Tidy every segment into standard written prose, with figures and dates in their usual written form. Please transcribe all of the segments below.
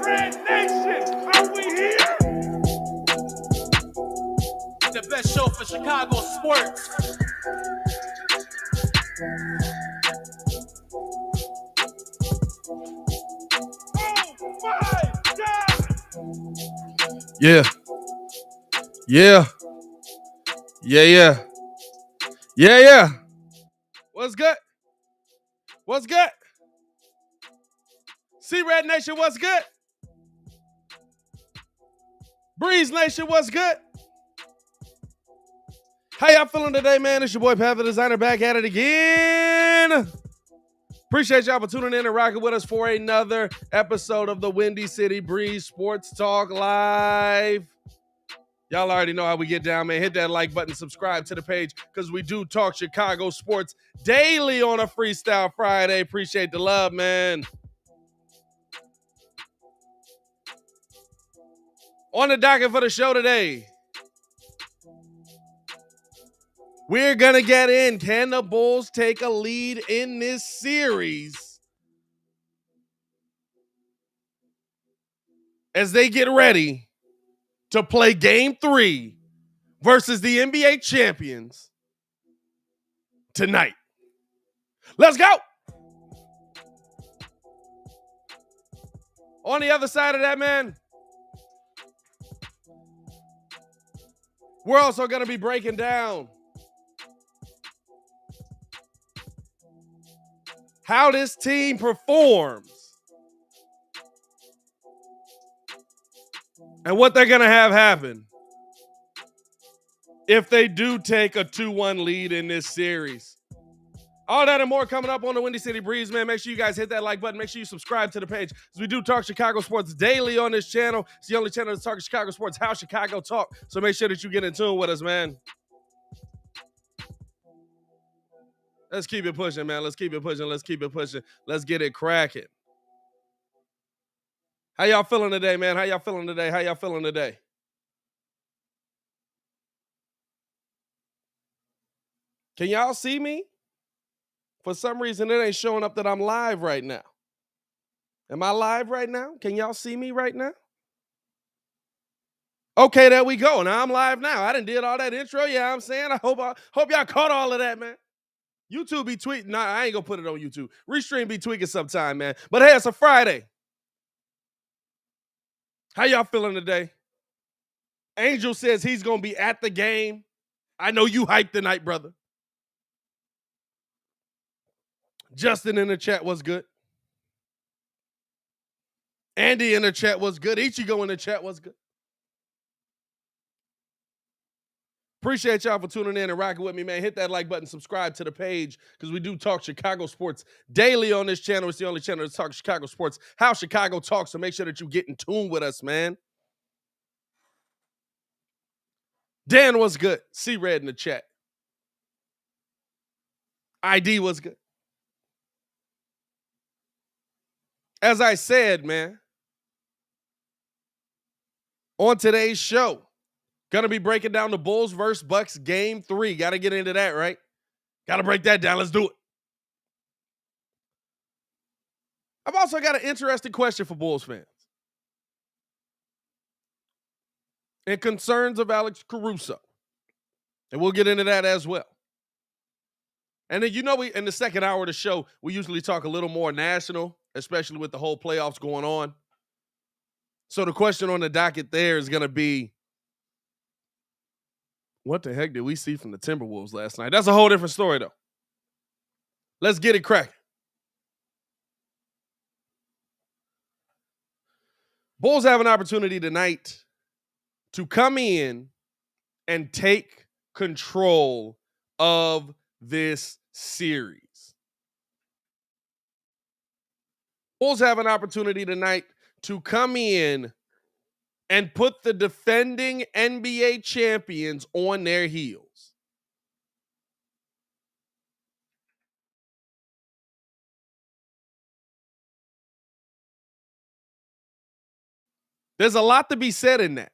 Red Nation, are we here? The best show for Chicago sports. Oh my God! Yeah. What's good? What's good? See Red Nation, what's good? Breeze Nation, what's good? How y'all feeling today, man? It's your boy Pat the Designer back at it again. Appreciate y'all for tuning in and rocking with us for another episode of the Windy City Breeze Sports Talk Live. Y'all already know how we get down, man. Hit that like button, subscribe to the page, because we do talk Chicago sports daily on a Freestyle Friday. Appreciate the love, man. On the docket for the show today, we're going to get in. Can the Bulls take a lead in this series as they get ready to play Game 3 versus the NBA champions tonight? Let's go! On the other side of that, man, we're also going to be breaking down how this team performs and what they're going to have happen if they do take a 2-1 lead in this series. All that and more coming up on the Windy City Breeze, man. Make sure you guys hit that like button. Make sure you subscribe to the page, because we do talk Chicago sports daily on this channel. It's the only channel that's talking Chicago sports, how Chicago talk. So make sure that you get in tune with us, man. Let's keep it pushing, man. Let's keep it pushing. Let's keep it pushing. Let's get it cracking. How y'all feeling today, man? How y'all feeling today? How y'all feeling today? Can y'all see me? For some reason, it ain't showing up that I'm live right now. Am I live right now? Can y'all see me right now? Okay, there we go. Now I'm live now. I done did all that intro. Yeah, I'm saying. I hope y'all caught all of that, man. YouTube be tweeting. Nah, I ain't gonna put it on YouTube. Restream be tweaking sometime, man. But hey, it's a Friday. How y'all feeling today? Angel says he's gonna be at the game. I know you hyped tonight, brother. Justin in the chat was good. Andy in the chat was good. Ichigo in the chat was good. Appreciate y'all for tuning in and rocking with me, man. Hit that like button, subscribe to the page, because we do talk Chicago sports daily on this channel. It's the only channel that talks Chicago sports, how Chicago talks, so make sure that you get in tune with us, man. Dan was good. C-Red in the chat. ID was good. As I said, man, on today's show, gonna be breaking down the Bulls versus Bucks Game 3. Gotta get into that, right? Gotta break that down. Let's do it. I've also got an interesting question for Bulls fans and concerns of Alex Caruso. And we'll get into that as well. And then, we in the second hour of the show, we usually talk a little more national, especially with the whole playoffs going on. So the question on the docket there is going to be, what the heck did we see from the Timberwolves last night? That's a whole different story, though. Let's get it cracking. Bulls have an opportunity tonight to come in and take control of this series. Bulls have an opportunity tonight to come in and put the defending NBA champions on their heels. There's a lot to be said in that.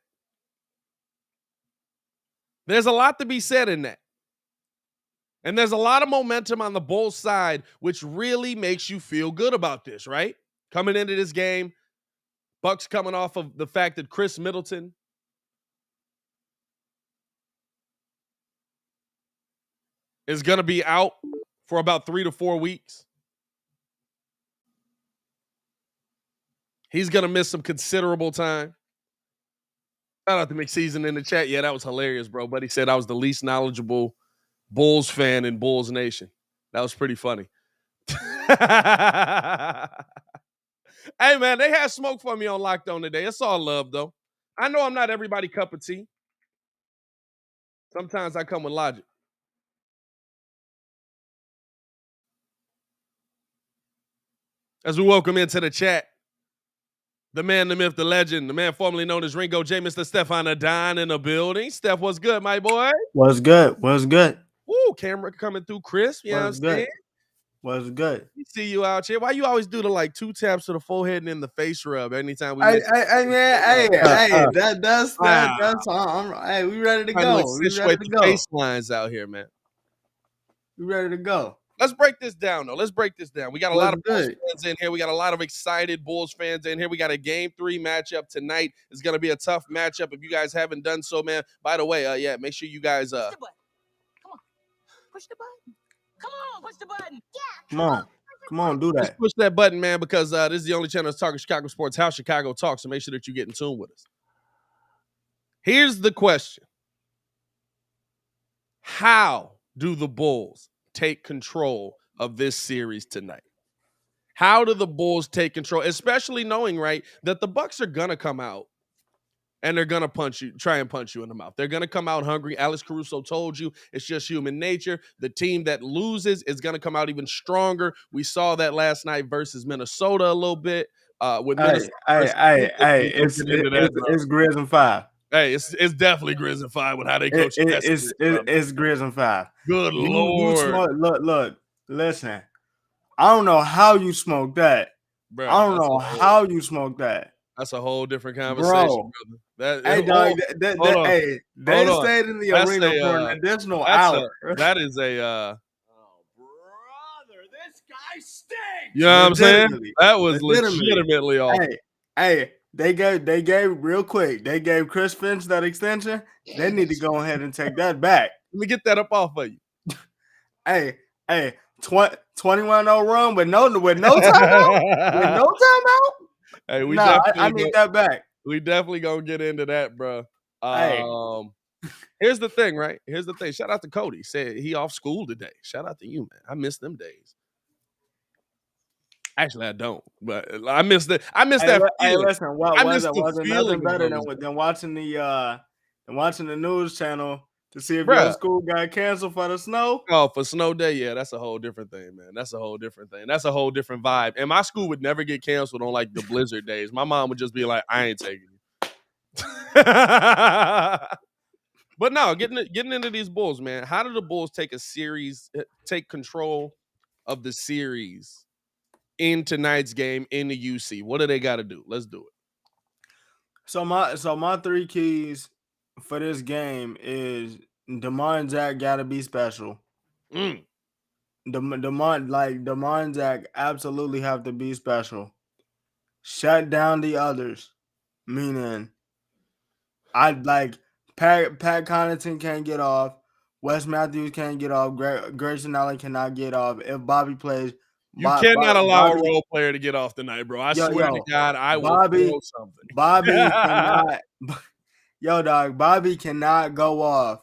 There's a lot to be said in that. And there's a lot of momentum on the Bulls side, which really makes you feel good about this, right? Coming into this game, Bucks coming off of the fact that Chris Middleton is going to be out for about 3 to 4 weeks. He's going to miss some considerable time. Shout out to McSeason in the chat. Yeah, that was hilarious, bro. But he said I was the least knowledgeable Bulls fan in Bulls Nation. That was pretty funny. Hey, man, they had smoke for me on Lockdown today. It's all love, though. I know I'm not everybody cup of tea. Sometimes I come with logic. As we welcome into the chat, the man, the myth, the legend, the man formerly known as Ringo J, Mr. Stefan Adon in the building. Steph, what's good, my boy? What's good? What's good? Ooh, camera coming through crisp. You know what I'm saying? What's good? We see you out here. Why you always do the like 2 taps to the forehead and then the face rub anytime we Hey, that's hey, we ready to go. We ready to go. Face lines out here, man. We ready to go. Let's break this down, though. Let's break this down. We got a lot of Bulls good? fans in here. We got a lot of excited Bulls fans in here. We got a Game 3 matchup tonight. It's going to be a tough matchup if you guys haven't done so, man. By the way, yeah, make sure you guys Push the button. Come on. Push the button. Come on, push the button. Yeah. Come on, do let's that. push that button, man, because this is the only channel that's talking Chicago sports, how Chicago talks, so make sure that you get in tune with us. Here's the question. How do the Bulls take control of this series tonight? How do the Bulls take control, especially knowing, right, that the Bucks are gonna come out and they're gonna try and punch you in the mouth. They're gonna come out hungry. Alex Caruso told you it's just human nature. The team that loses is gonna come out even stronger. We saw that last night versus Minnesota a little bit. With Minnesota, it's Grizz and 5. Hey, it's definitely Grizz and 5 with how they coach. It's Grizz and 5. Good Lord. Look, listen. I don't know how you smoke that. Bro, I don't know how you smoke that. That's a whole different conversation, brother. Hey, dog, they stayed in the arena for an additional hour. That is a Brother, this guy stinks. you know what I'm saying? That was legitimately off. Hey, they gave real quick. They gave Chris Finch that extension. They need to go ahead and take that back. Let me get that up off of you. Hey, 21-0 run with no timeout. With no timeout. Hey, I need that back. We definitely gonna get into that, bro. Hey. Here's the thing, right? Here's the thing. Shout out to Cody. Said he off school today. Shout out to you, man. I miss them days. Actually, I don't, but I miss that. I miss that feeling. Hey, listen, wasn't feeling nothing better than watching the news channel to see if your school got canceled for the snow. Oh, for snow day, yeah, that's a whole different thing, man. That's a whole different thing. That's a whole different vibe. And my school would never get canceled on like the blizzard days. My mom would just be like, "I ain't taking you." But no, getting into these Bulls, man. How do the Bulls take control of the series in tonight's game in the UC? What do they got to do? Let's do it. So my 3 keys for this game is DeMar and Zach gotta be special. DeMar and Zach absolutely have to be special. Shut down the others. Meaning, I'd like Pat Connaughton can't get off. Wes Matthews can't get off. Grayson Allen cannot get off. If Bobby plays, you cannot allow a role player to get off tonight, bro. I swear to God, I will throw something. Bobby cannot. Yo, dog, Bobby cannot go off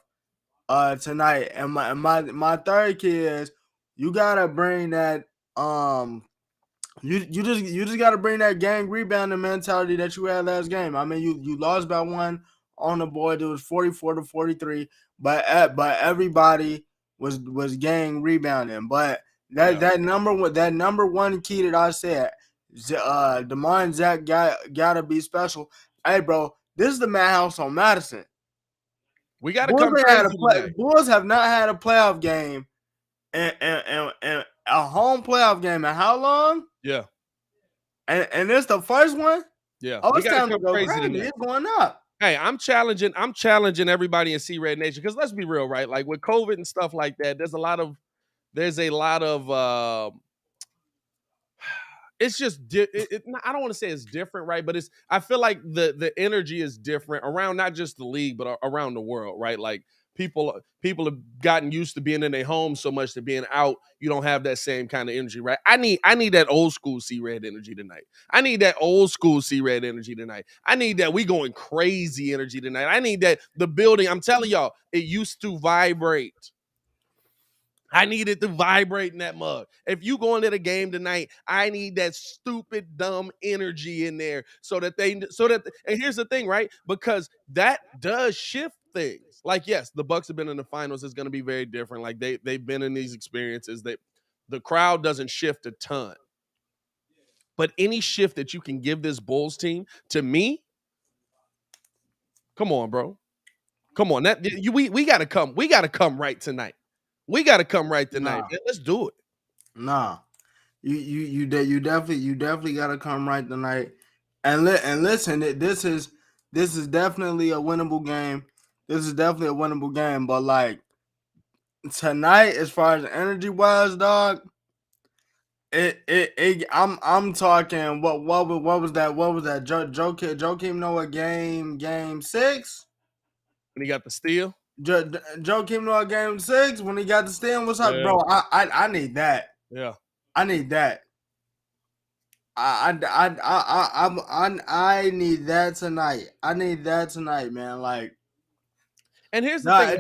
tonight. And my third key is you gotta bring that you just gotta bring that gang rebounding mentality that you had last game. I mean, you lost by 1 on the board. It was 44-43, but everybody was gang rebounding. But that number one key that I said, DeMar and Zach gotta be special. Hey, bro. This is the madhouse on Madison. We got to come crazy. Bulls have not had a playoff game and a home playoff game in how long? Yeah. And it's the first one? Yeah. Oh, it's time to go crazy. It's going up. Hey, I'm challenging everybody in C-Red Nation because let's be real, right? Like with COVID and stuff like that, there's a lot of it's just I don't want to say it's different, right? But I feel like the energy is different around not just the league, but around the world, right? Like people have gotten used to being in their homes so much that being out, you don't have that same kind of energy, right? I need that old school C-Red energy tonight. I need that old school C-Red energy tonight. I need that we going crazy energy tonight. I need that the building, I'm telling y'all, it used to vibrate. I need it to vibrate in that mug. If you going to the game tonight, I need that stupid, dumb energy in there and here's the thing, right? Because that does shift things. Like, yes, the Bucks have been in the finals. It's going to be very different. Like they've been in these experiences that the crowd doesn't shift a ton. But any shift that you can give this Bulls team, to me, come on, bro. Come on. We gotta come. We gotta come right tonight. We got to come right tonight. Nah. Man. Let's do it. Nah, you definitely got to come right tonight. And listen, this is definitely a winnable game. This is definitely a winnable game. But like tonight, as far as energy wise, dog, I'm talking. What was that? Joakim Noah game 6 when he got the steal. Joakim Noah game 6 when he got the steal. What's up, bro? I need that. Yeah, I need that. I need that tonight. I need that tonight, man. Like, and here's the thing.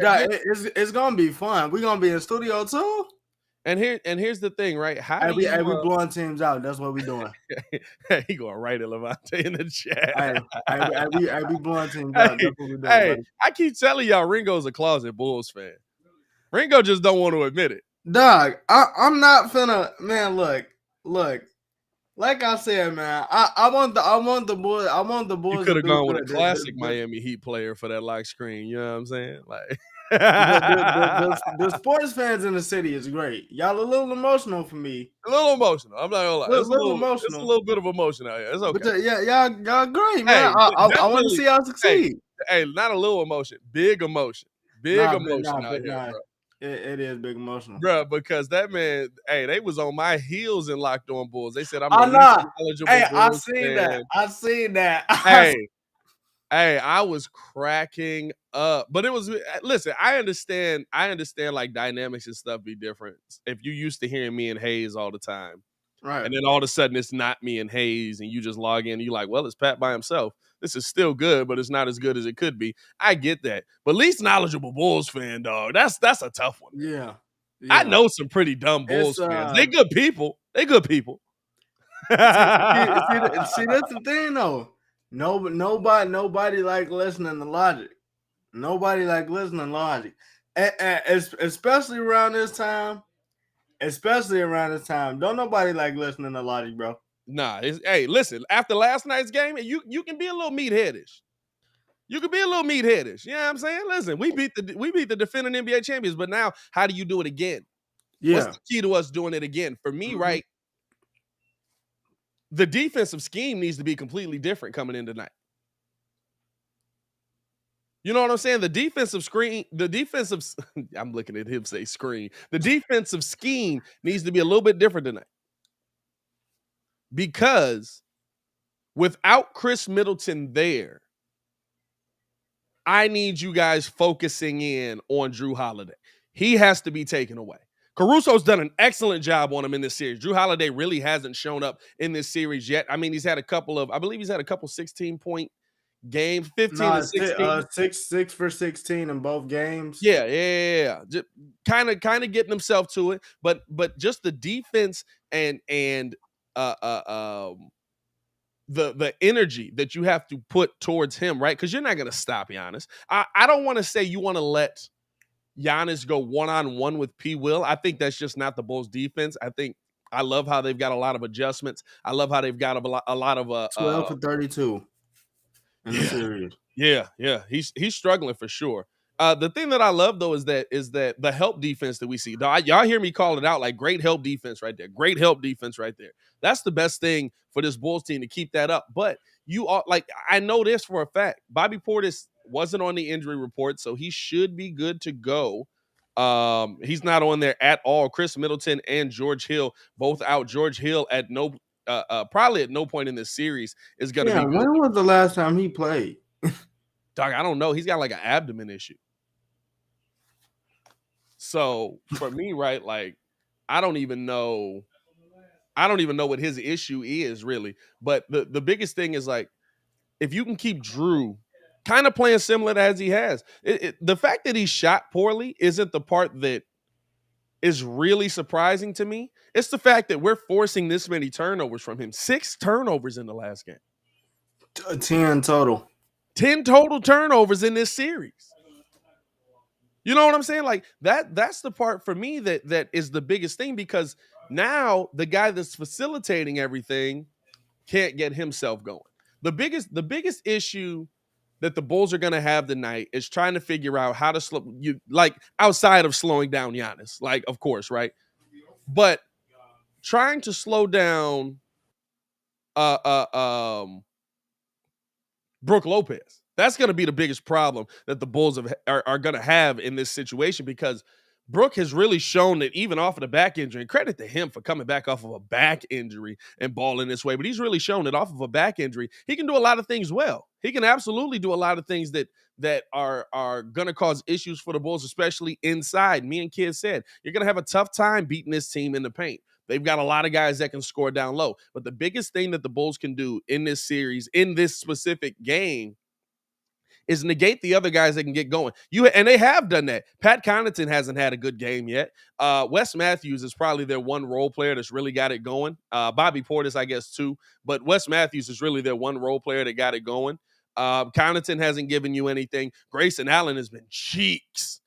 It's gonna be fun. We're gonna be in studio too. And here's the thing, right? How we blowing teams out. That's what we doing. He going right at Levante in the chat. We blowing teams out. That's what we doing. Buddy. I keep telling y'all, Ringo's a closet Bulls fan. Ringo just don't want to admit it. Dog, I'm not finna. Man, look. Like I said, man, I want the Bulls. I want the Bulls. You could have gone with a classic Miami Heat player for that lock screen. You know what I'm saying? Like the sports fans in the city is great. Y'all a little emotional for me. A little emotional. I'm not gonna lie. It's a little emotional. It's a little bit of emotion out here. It's okay. But y'all great, man. I want to see y'all succeed. Hey, not a little emotion. Big emotion. Big emotion out here, bro. It is big emotional, bro. Because that man, they was on my heels and Locked On Bulls. They said I'm knowledgeable. Hey, I seen that. Hey, I was cracking up. But it was, listen, I understand like dynamics and stuff be different. If you used to hearing me and Hayes all the time, right? And then all of a sudden it's not me and Hayes, and you just log in and you're like, well, it's Pat by himself. This is still good, but it's not as good as it could be. I get that. But least knowledgeable Bulls fan, dog, that's a tough one. Yeah. I know some pretty dumb Bulls fans. They good people. See, that's the thing, though. Nobody like listening to logic. Nobody like listening to logic. Especially around this time. Don't nobody like listening to logic, bro. Nah, hey, listen, after last night's game, you can be a little meatheadish. You can be a little meatheadish. You know what I'm saying? Listen, we beat the defending NBA champions, but now how do you do it again? Yeah. What's the key to us doing it again? For me, right, the defensive scheme needs to be completely different coming in tonight. You know what I'm saying? I'm looking at him say screen. The defensive scheme needs to be a little bit different tonight. Because without Chris Middleton there, I need you guys focusing in on Drew Holiday. He has to be taken away. Caruso's done an excellent job on him in this series. Drew Holiday really hasn't shown up in this series yet. I mean, he's had a couple 16-point games, 15 and 16. 6 for 16 in both games. Yeah. Just kind of getting himself to it, but just the defense and the energy that you have to put towards him, right? Because you're not going to stop Giannis. I don't want to say you want to let Giannis go one-on-one with P. Will. I think that's just not the Bulls' defense. I love how they've got a lot of adjustments. I love how they've got a lot of 12 for 32 in the series. Yeah. He's struggling for sure. The thing that I love though is that the help defense that we see. Y'all hear me call it out, like great help defense right there. Great help defense right there. That's the best thing for this Bulls team, to keep that up. But you are like, I know this for a fact. Bobby Portis wasn't on the injury report, so he should be good to go. He's not on there at all. Chris Middleton and George Hill both out. George Hill at no probably at no point in this series is going to Yeah, be good. when was the last time he played? Dog, I don't know. He's got like an abdomen issue. So for me, right, like I don't even know what his issue is really. But the biggest thing is like if you can keep Drew kind of playing similar to as he has, the fact that he shot poorly isn't the part that is really surprising to me. It's the fact that we're forcing this many turnovers from him. 6 turnovers in the last game. 10 total. 10 total turnovers in this series. You know what I'm saying? Like that's the part for me that is the biggest thing, because now the guy that's facilitating everything can't get himself going. The biggest issue that the Bulls are going to have tonight is trying to figure out how to slow you, like outside of slowing down Giannis, like of course, right? But trying to slow down Brook Lopez. That's going to be the biggest problem that the Bulls are going to have in this situation, because Brook has really shown that even off of the back injury, and credit to him for coming back off of a back injury and balling this way, but he's really shown that off of a back injury, he can do a lot of things well. He can absolutely do a lot of things that are going to cause issues for the Bulls, especially inside. Me and Kid said, you're going to have a tough time beating this team in the paint. They've got a lot of guys that can score down low. But the biggest thing that the Bulls can do in this series, in this specific game, is negate the other guys that can get going. And they have done that. Pat Connaughton hasn't had a good game yet. Wes Matthews is probably their one role player that's really got it going. Bobby Portis, I guess, too. But Wes Matthews is really their one role player that got it going. Connaughton hasn't given you anything. Grayson Allen has been cheeks.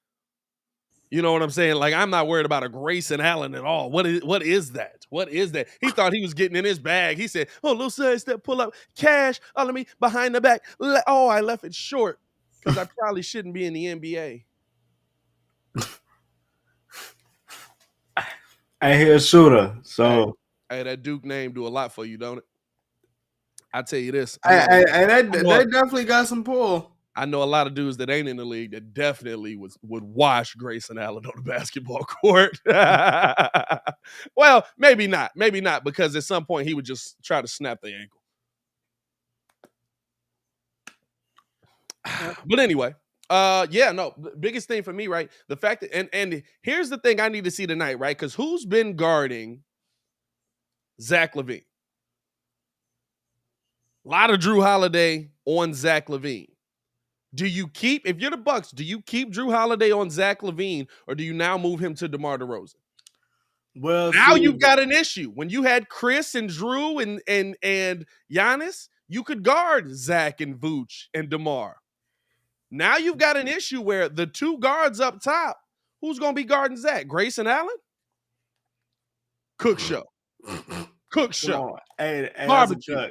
You know what I'm saying? Like, I'm not worried about a Grayson Allen at all. What is that? What is that? He thought he was getting in his bag. He said, oh, little side step, pull up, cash, let me behind the back. Oh, I left it short because I probably shouldn't be in the NBA. I hear a shooter, so. Hey, that Duke name do a lot for you, don't it? I tell you this. They definitely got some pull. I know a lot of dudes that ain't in the league that definitely would wash Grayson Allen on the basketball court. Well, maybe not, because at some point he would just try to snap the ankle. But anyway, the biggest thing for me, right? The fact that, and here's the thing I need to see tonight, right? Because who's been guarding Zach LaVine? A lot of Drew Holiday on Zach LaVine. If you're the Bucks, do you keep Drew Holiday on Zach LaVine, or do you now move him to DeMar DeRozan? Well, now you've got an issue. When you had Chris and Drew and Giannis, you could guard Zach and Vooch and DeMar. Now you've got an issue where the two guards up top, who's going to be guarding Zach? Grayson Allen? Cook show. Hey, barbecue.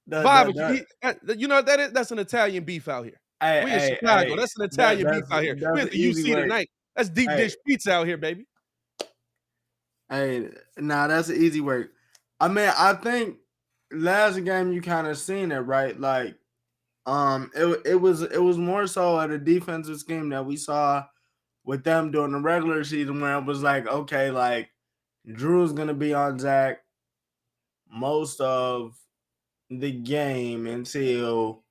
Barbecue. You know that's an Italian beef out here. We in Chicago. That's an Italian beef out here. We're at the UC tonight. That's deep dish pizza out here, baby. Hey, that's an easy work. I mean, I think last game you kind of seen it, right? Like, it was more so at a defensive scheme that we saw with them during the regular season, where it was like, okay, like Drew's gonna be on Zach most of the game until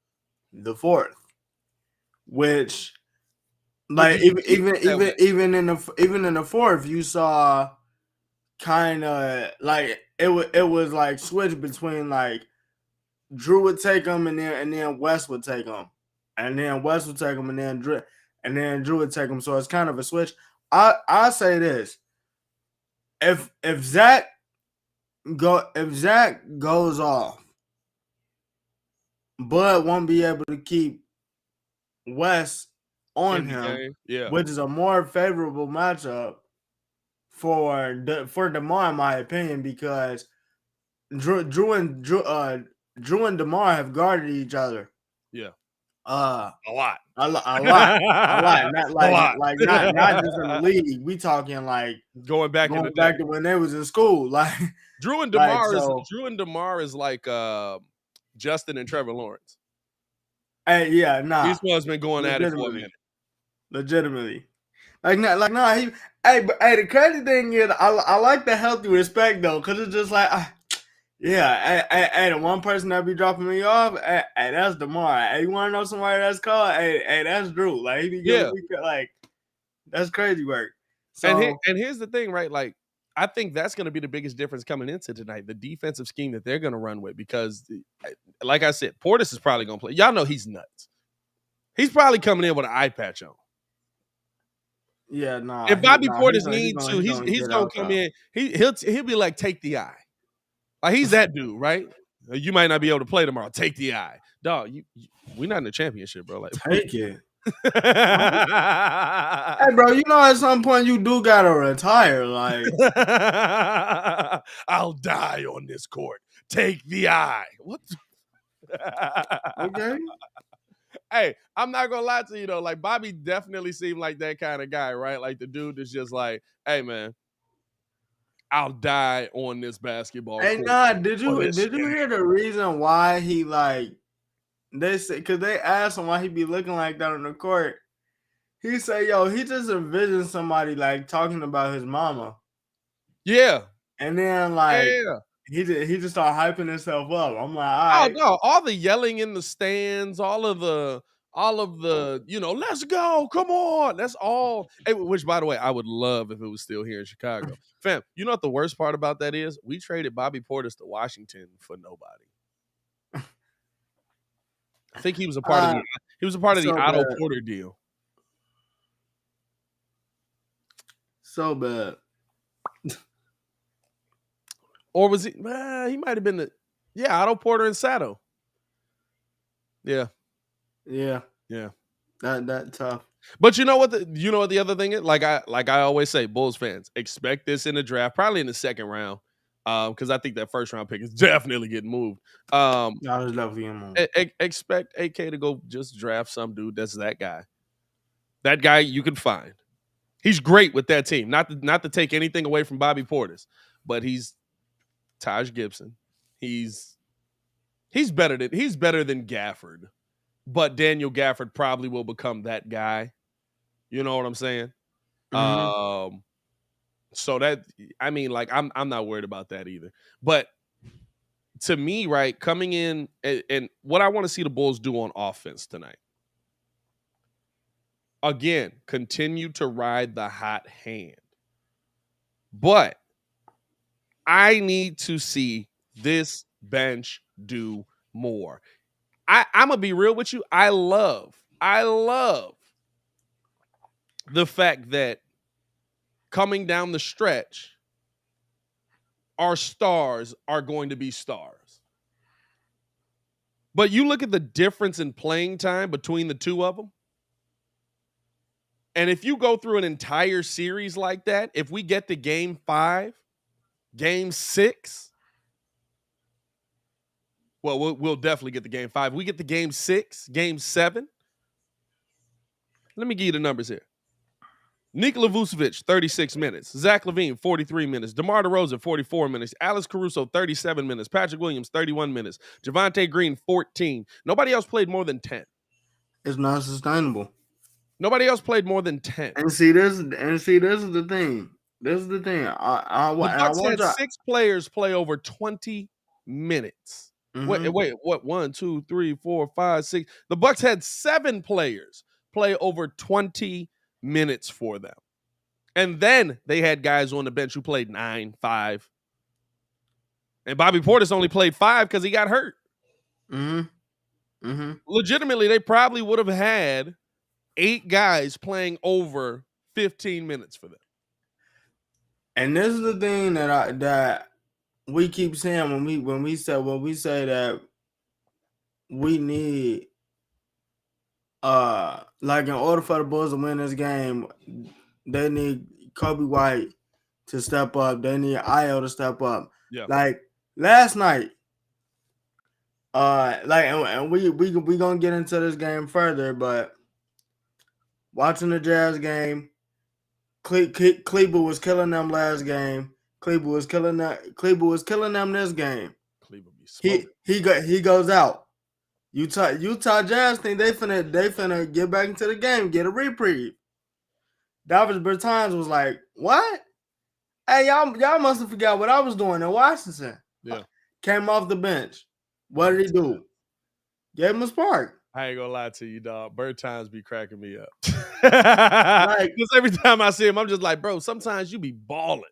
the fourth, which, like, even in the fourth, you saw kind of like it was like switch between like Drew would take him and then Wes would take him, and then Wes would take him and then Drew would take him. So it's kind of a switch. I say this: if Zach goes off, Bud won't be able to keep Wes on him, which is a more favorable matchup for DeMar, in my opinion, because Drew and DeMar have guarded each other. Yeah. A lot. Not just in the league. We talking like going back to when they was in school. Like Drew and DeMar is like Justin and Trevor Lawrence. Hey, yeah, These ones been going at it for a minute. Legitimately. The crazy thing is I like the healthy respect though, because it's just like Yeah, hey, the one person that be dropping me off, hey, that's DeMar. Hey, you want to know somebody that's called? Hey, that's Drew. Like, he be giving me, like, that's crazy work. So, and here's the thing, right? Like, I think that's going to be the biggest difference coming into tonight, the defensive scheme that they're going to run with, because, like I said, Portis is probably going to play. Y'all know he's nuts. He's probably coming in with an eye patch on. yeah, nah. If Bobby Portis he's needs to, he's get going out to come there. in. He'll be like, take the eye. Like, he's that dude, right? You might not be able to play tomorrow. Take the eye. Dog, we're not in the championship, bro. Like, Take it. Hey, bro, you know at some point you do got to retire. Like, I'll die on this court. Take the eye. What? okay. Hey, I'm not going to lie to you, though. Like, Bobby definitely seemed like that kind of guy, right? Like, the dude that's just like, hey, man, I'll die on this basketball Hey, court. nah, did you hear the reason why he, like, they said, because they asked him why he be looking like that on the court. He said, yo, he just envisioned somebody, like, talking about his mama. Yeah. And then, like, Yeah. he just started hyping himself up. I'm like, all right. Oh, no, all the yelling in the stands, all of the, let's go, come on. That's all. Which, by the way, I would love if it was still here in Chicago. Fam, you know what the worst part about that is? We traded Bobby Portis to Washington for nobody. I think he was a part of the Otto bad. Porter deal. So bad. Or was he? He might have been Otto Porter and Sato. Yeah. Yeah. Yeah. That tough. But you know what the other thing is? Like I always say, Bulls fans, expect this in the draft, probably in the second round. Because I think that first round pick is definitely getting moved. Expect AK to go just draft some dude that's that guy. That guy you can find. He's great with that team. Not to take anything away from Bobby Portis, but he's Taj Gibson. He's better than Gafford. But Daniel Gafford probably will become that guy. You know what I'm saying? Mm-hmm. So that, I mean, like, I'm not worried about that either. But to me, right, coming in and what I want to see the Bulls do on offense tonight. Again, continue to ride the hot hand. But I need to see this bench do more. I'm going to be real with you. I love the fact that coming down the stretch, our stars are going to be stars. But you look at the difference in playing time between the two of them. And if you go through an entire series like that, if we get to game 5, game 6, well, we'll definitely get to game 5. We get to game 6, game 7. Let me give you the numbers here. Nikola Vucevic, 36 minutes. Zach LaVine, 43 minutes. DeMar DeRozan, 44 minutes. Alex Caruso, 37 minutes. Patrick Williams, 31 minutes. Javonte Green, 14. Nobody else played more than 10. It's not sustainable. Nobody else played more than 10. And see, this is the thing. This is the thing. The Bucks had 6 players play over 20 minutes. Mm-hmm. Wait, what? 1, 2, 3, 4, 5, 6. The Bucks had 7 players play over 20 minutes for them. And then they had guys on the bench who played 9, 5. And Bobby Portis only played 5 because he got hurt. Mm-hmm. Mm-hmm. Legitimately, they probably would have had 8 guys playing over 15 minutes for them. And this is the thing that we keep saying when we say that we need like in order for the Bulls to win this game, they need Kobe White to step up. They need Ayo to step up. Yeah. Like last night, and we gonna get into this game further, but watching the Jazz game, Kleber was killing them last game. Kleber was killing them this game. He goes out. Utah Jazz think they finna get back into the game, get a reprieve. Davis Bertans was like, "What? Hey, y'all must have forgot what I was doing in Washington." Yeah. came off the bench. What did he do? Gave him a spark. I ain't gonna lie to you, dog. Bird times be cracking me up. Like, Because every time I see him, I'm just like, bro, sometimes you be balling.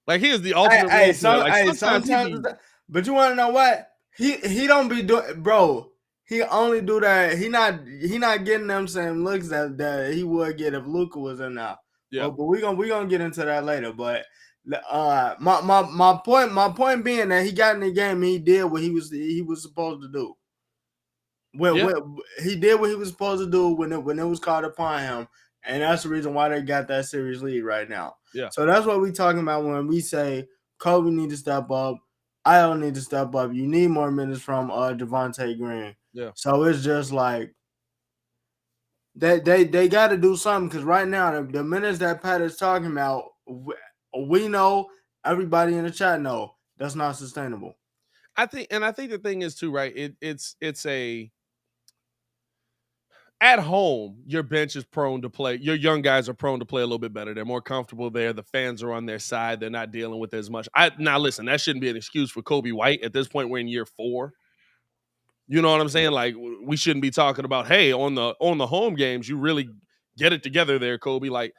Like, he is the ultimate hey, role player. Like, sometimes he sometimes, be, but you want to know what? He don't be doing, bro. He only do that. He not getting them same looks that he would get if Luka was in there. yeah. But we gonna get into that later. But my point being that he got in the game, and he did what he was supposed to do. He did what he was supposed to do when it was called upon him, and that's the reason why they got that series lead right now. Yeah. So that's what we talking about when we say Kobe need to step up. I don't need to step up. You need more minutes from Devontae Green. Yeah. So it's just like they got to do something because right now the minutes that Pat is talking about, we know, everybody in the chat know that's not sustainable. I think the thing is too, right? It's a at home, your bench is prone to play. Your young guys are prone to play a little bit better. They're more comfortable there. The fans are on their side. They're not dealing with as much. Now listen, that shouldn't be an excuse for Kobe White. At this point, we're in year 4. You know what I'm saying? Like, we shouldn't be talking about, hey, on the home games, you really get it together there, Kobe. Like,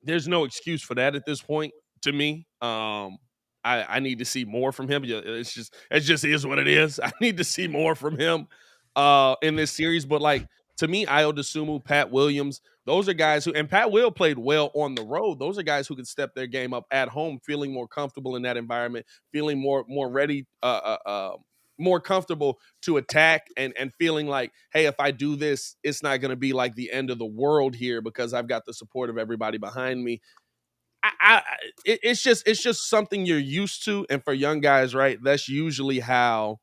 there's no excuse for that at this point to me. I need to see more from him. It just is what it is. I need to see more from him in this series. But like, to me, Ayo Dosunmu, Pat Williams, those are guys who, and Pat Will played well on the road. Those are guys who can step their game up at home, feeling more comfortable in that environment, feeling more ready, more comfortable to attack, and feeling like, hey, if I do this, it's not going to be like the end of the world here because I've got the support of everybody behind me. It's just something you're used to, and for young guys, right? That's usually how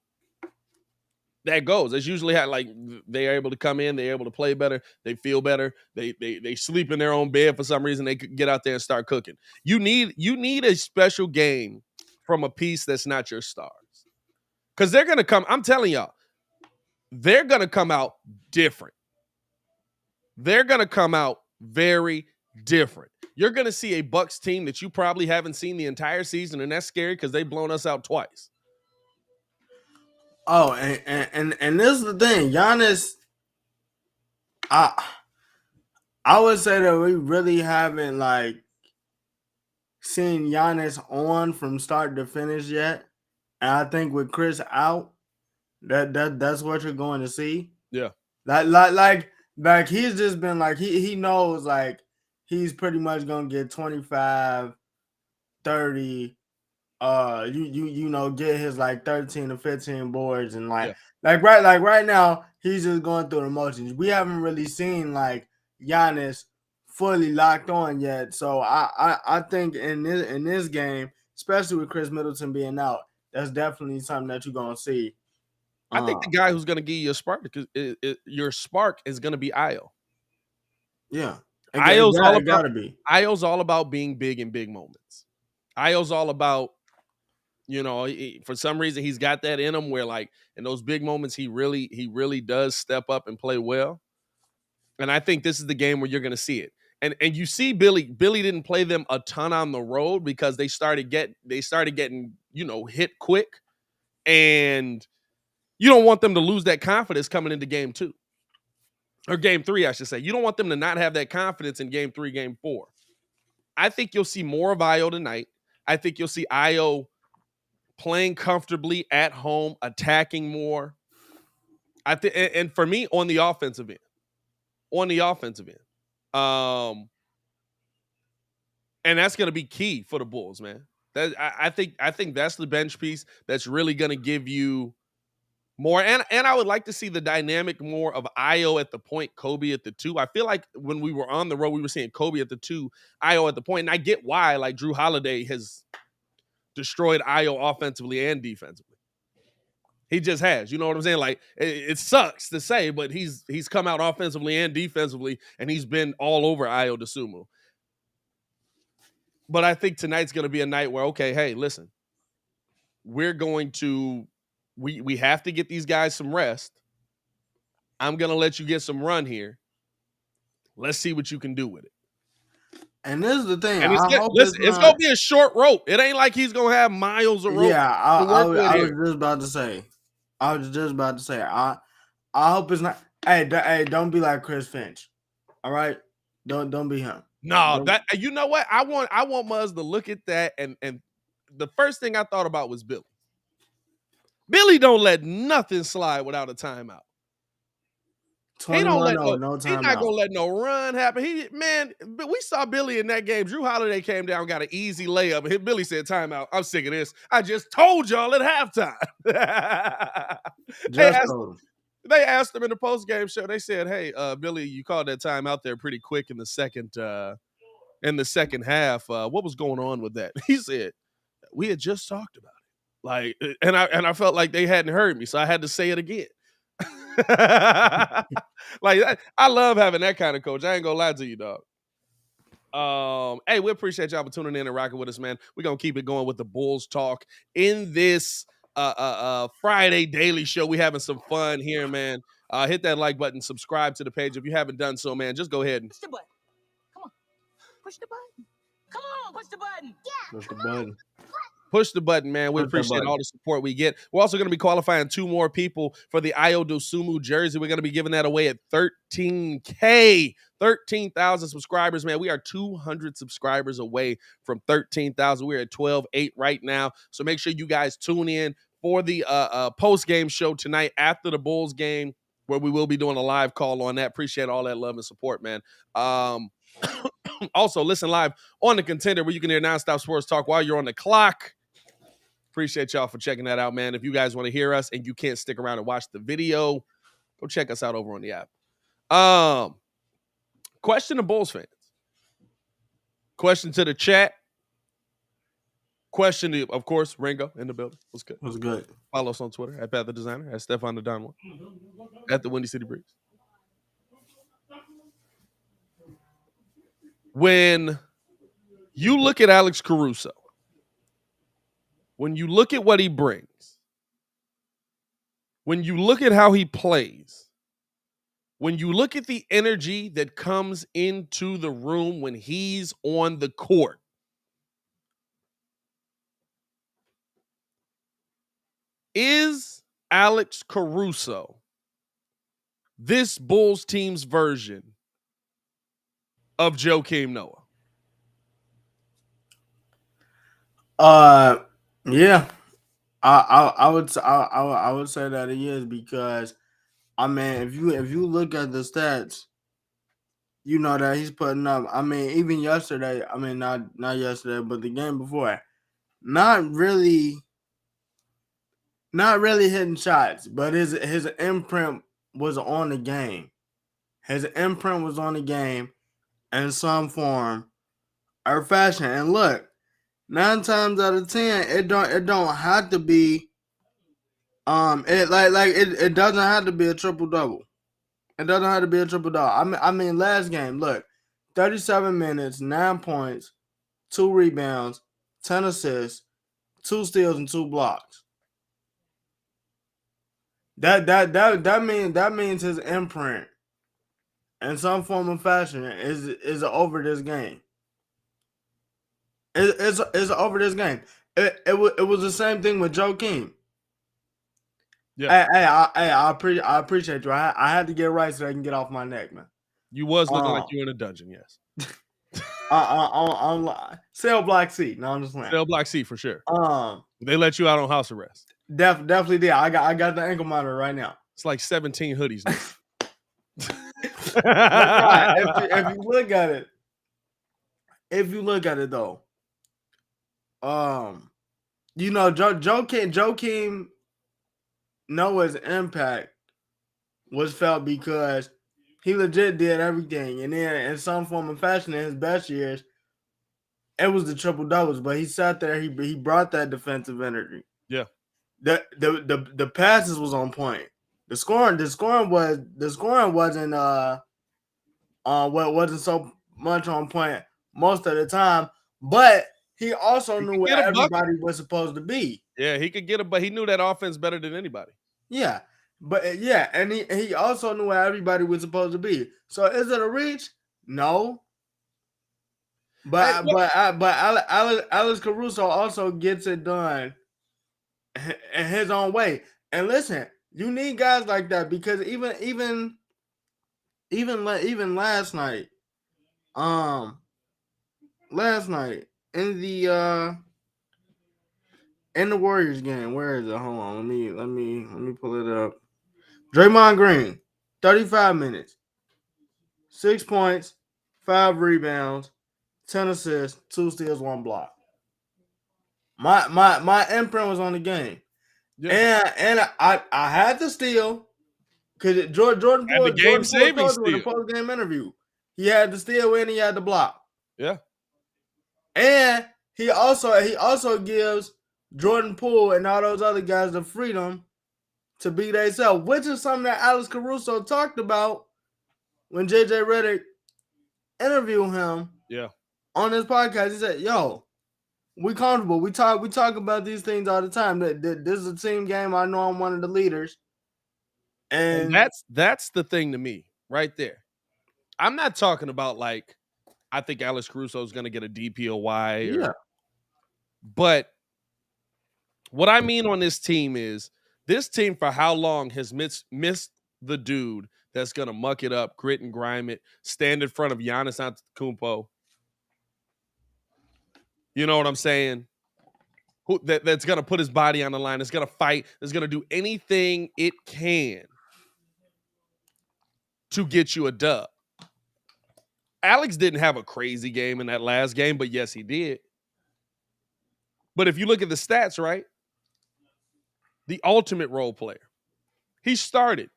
that goes. That's usually how, like, they're able to come in, they're able to play better, they feel better, they sleep in their own bed for some reason, they could get out there and start cooking. You need a special game from a piece that's not your stars, because they're gonna come. I'm telling y'all, they're gonna come out different. They're gonna come out very different. You're going to see a Bucks team that you probably haven't seen the entire season, and that's scary because they've blown us out twice. Oh, and this is the thing, Giannis. I would say that we really haven't like seen Giannis on from start to finish yet, and I think with Chris out, that's what you're going to see. Yeah, like he's just been like he knows like he's pretty much gonna get 25, 30. You know, get his like 13 to 15 boards, and like right now he's just going through the motions. We haven't really seen like Giannis fully locked on yet. So I think in this game, especially with Chris Middleton being out, that's definitely something that you're gonna see. I think the guy who's going to give you a spark, because your spark is going to be Ayo. Yeah, Ayo's all about being big in big moments. Ayo's all about, you know, for some reason he's got that in him where, like, in those big moments he really does step up and play well. And I think this is the game where you're going to see it. And you see Billy didn't play them a ton on the road because they started getting, you know, hit quick, and you don't want them to lose that confidence coming into game 2. Or game 3, I should say. You don't want them to not have that confidence in game 3, game 4. I think you'll see more of Ayo tonight. I think you'll see Ayo playing comfortably at home, attacking more. And for me, on the offensive end. And that's going to be key for the Bulls, man. I think that's the bench piece that's really going to give you more. And I would like to see the dynamic more of Ayo at the point, Kobe at the 2. I feel like when we were on the road, we were seeing Kobe at the 2, Ayo at the point. And I get why, like, Drew Holiday has destroyed Ayo offensively and defensively. He just has. You know what I'm saying? Like, it sucks to say, but he's come out offensively and defensively, and he's been all over Ayo Dosunmu. But I think tonight's going to be a night where, okay, hey, listen, we're going to we have to get these guys some rest. I'm going to let you get some run here. Let's see what you can do with it. And this is the thing. And I hope listen, it's it's not. gonna be a short rope. It ain't like he's gonna have miles of rope Yeah, to work with I was here. just about to say. I was just about to say. I hope it's not. Hey, don't be like Chris Finch. All right, don't be him. No, Don't- that you know what? I want Muzz to look at that and the first thing I thought about was Billy. Billy don't let nothing slide without a timeout. He don't let 21-0, no he's not timeout. gonna let no run happen. We saw Billy in that game. Drew Holiday came down, got an easy layup, and Billy said, "Timeout. I'm sick of this. I just told y'all at halftime." Just told him. They asked him in the post game show. They said, "Hey, Billy, you called that time out there pretty quick in the second half. What was going on with that?" He said, "We had just talked about it." Like, and I felt like they hadn't heard me, so I had to say it again. Like, I love having that kind of coach. I ain't gonna lie to you, dog. Hey, we appreciate y'all for tuning in and rocking with us, man. We're gonna keep it going with the Bulls talk in this Friday daily show. We having some fun here, man. Hit that like button, subscribe to the page if you haven't done so, man. Just go ahead and Push the button. Come on. Push the button. Come on, push the button. Push the button. push the button, man. We Push the appreciate button. all the support we get. We're also going to be qualifying 2 more people for the Ayo Dosunmu jersey. We're going to be giving that away at 13K. 13,000 subscribers, man. We are 200 subscribers away from 13,000. We're at 12.8 right now. So make sure you guys tune in for the post-game show tonight after the Bulls game, where we will be doing a live call on that. Appreciate all that love and support, man. Also, listen live on the Contender, where you can hear nonstop sports talk while you're on the clock. Appreciate y'all for checking that out, man. If you guys want to hear us and you can't stick around and watch the video, go check us out over on the app. Question to Bulls fans. Question to the chat. Question to, of course, Ringo in the building. What's good? What's good? Follow us on Twitter at Pat the Designer, at Stefan the Don One, at the Windy City Breeze. When you look at Alex Caruso, when you look at what he brings, when you look at how he plays, when you look at the energy that comes into the room when he's on the court, is Alex Caruso this Bulls team's version of Joakim Noah? Yeah. I would say that he is, because I mean, if you look at the stats, you know that he's putting up. I mean, even yesterday, I mean not yesterday, but the game before, not really hitting shots, but his imprint was on the game. His imprint was on the game in some form or fashion. And look, 9 times out of 10, it don't have to be it doesn't have to be a triple double. It doesn't have to be a triple double. I mean last game, look, 37 minutes, 9 points, 2 rebounds, 10 assists, 2 steals, and 2 blocks. That means his imprint in some form of fashion is over this game. It's over this game. It was the same thing with Joakim. Yeah. I appreciate you. I had to get right so I can get off my neck, man. You was looking like you were in a dungeon, yes. I'm sell Black Sea. No, I'm just playing. Sell Black Sea for sure. They let you out on house arrest. Definitely did. I got the ankle monitor right now. It's like 17 hoodies now. If you look at it though, you know, Joakim Noah's impact was felt because he legit did everything, and then in some form of fashion, in his best years, it was the triple doubles. But he sat there, he brought that defensive energy. Yeah, the passes was on point. The scoring wasn't wasn't so much on point most of the time, but he also knew where everybody was supposed to be. Yeah, he could get it, but he knew that offense better than anybody. Yeah, but yeah, and he also knew where everybody was supposed to be. So is it a reach? No. But Alex Caruso also gets it done in his own way. And listen, you need guys like that because even last night, in the Warriors game, where is it? Hold on, let me pull it up. Draymond Green, 35 minutes, 6 points, 5 rebounds, 10 assists, 2 steals, 1 block. My imprint was on the game. Yeah. And I had the steal because Jordan Poole told you in the post game interview. He had the steal and he had the block. Yeah. And he also gives Jordan Poole and all those other guys the freedom to be themselves, which is something that Alex Caruso talked about when JJ Redick interviewed him. Yeah. On his podcast. He said, "Yo, we comfortable. We talk about these things all the time. That this is a team game. I know I'm one of the leaders." And that's the thing to me right there. I'm not talking about like I think Alex Caruso is going to get a DPOY. Yeah. But what I mean on this team is this team for how long has missed the dude that's going to muck it up, grit and grime it, stand in front of Giannis Antetokounmpo. You know what I'm saying? That's going to put his body on the line. That's going to fight. That's going to do anything it can to get you a dub. Alex didn't have a crazy game in that last game, but yes, he did. But if you look at the stats, right? The ultimate role player. He started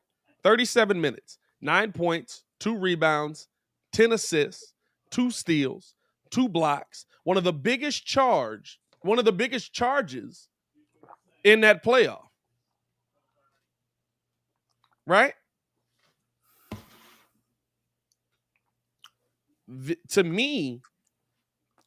37 minutes, 9 points, 2 rebounds, 10 assists, 2 steals, 2 blocks. One of the biggest charges in that playoff. Right? To me,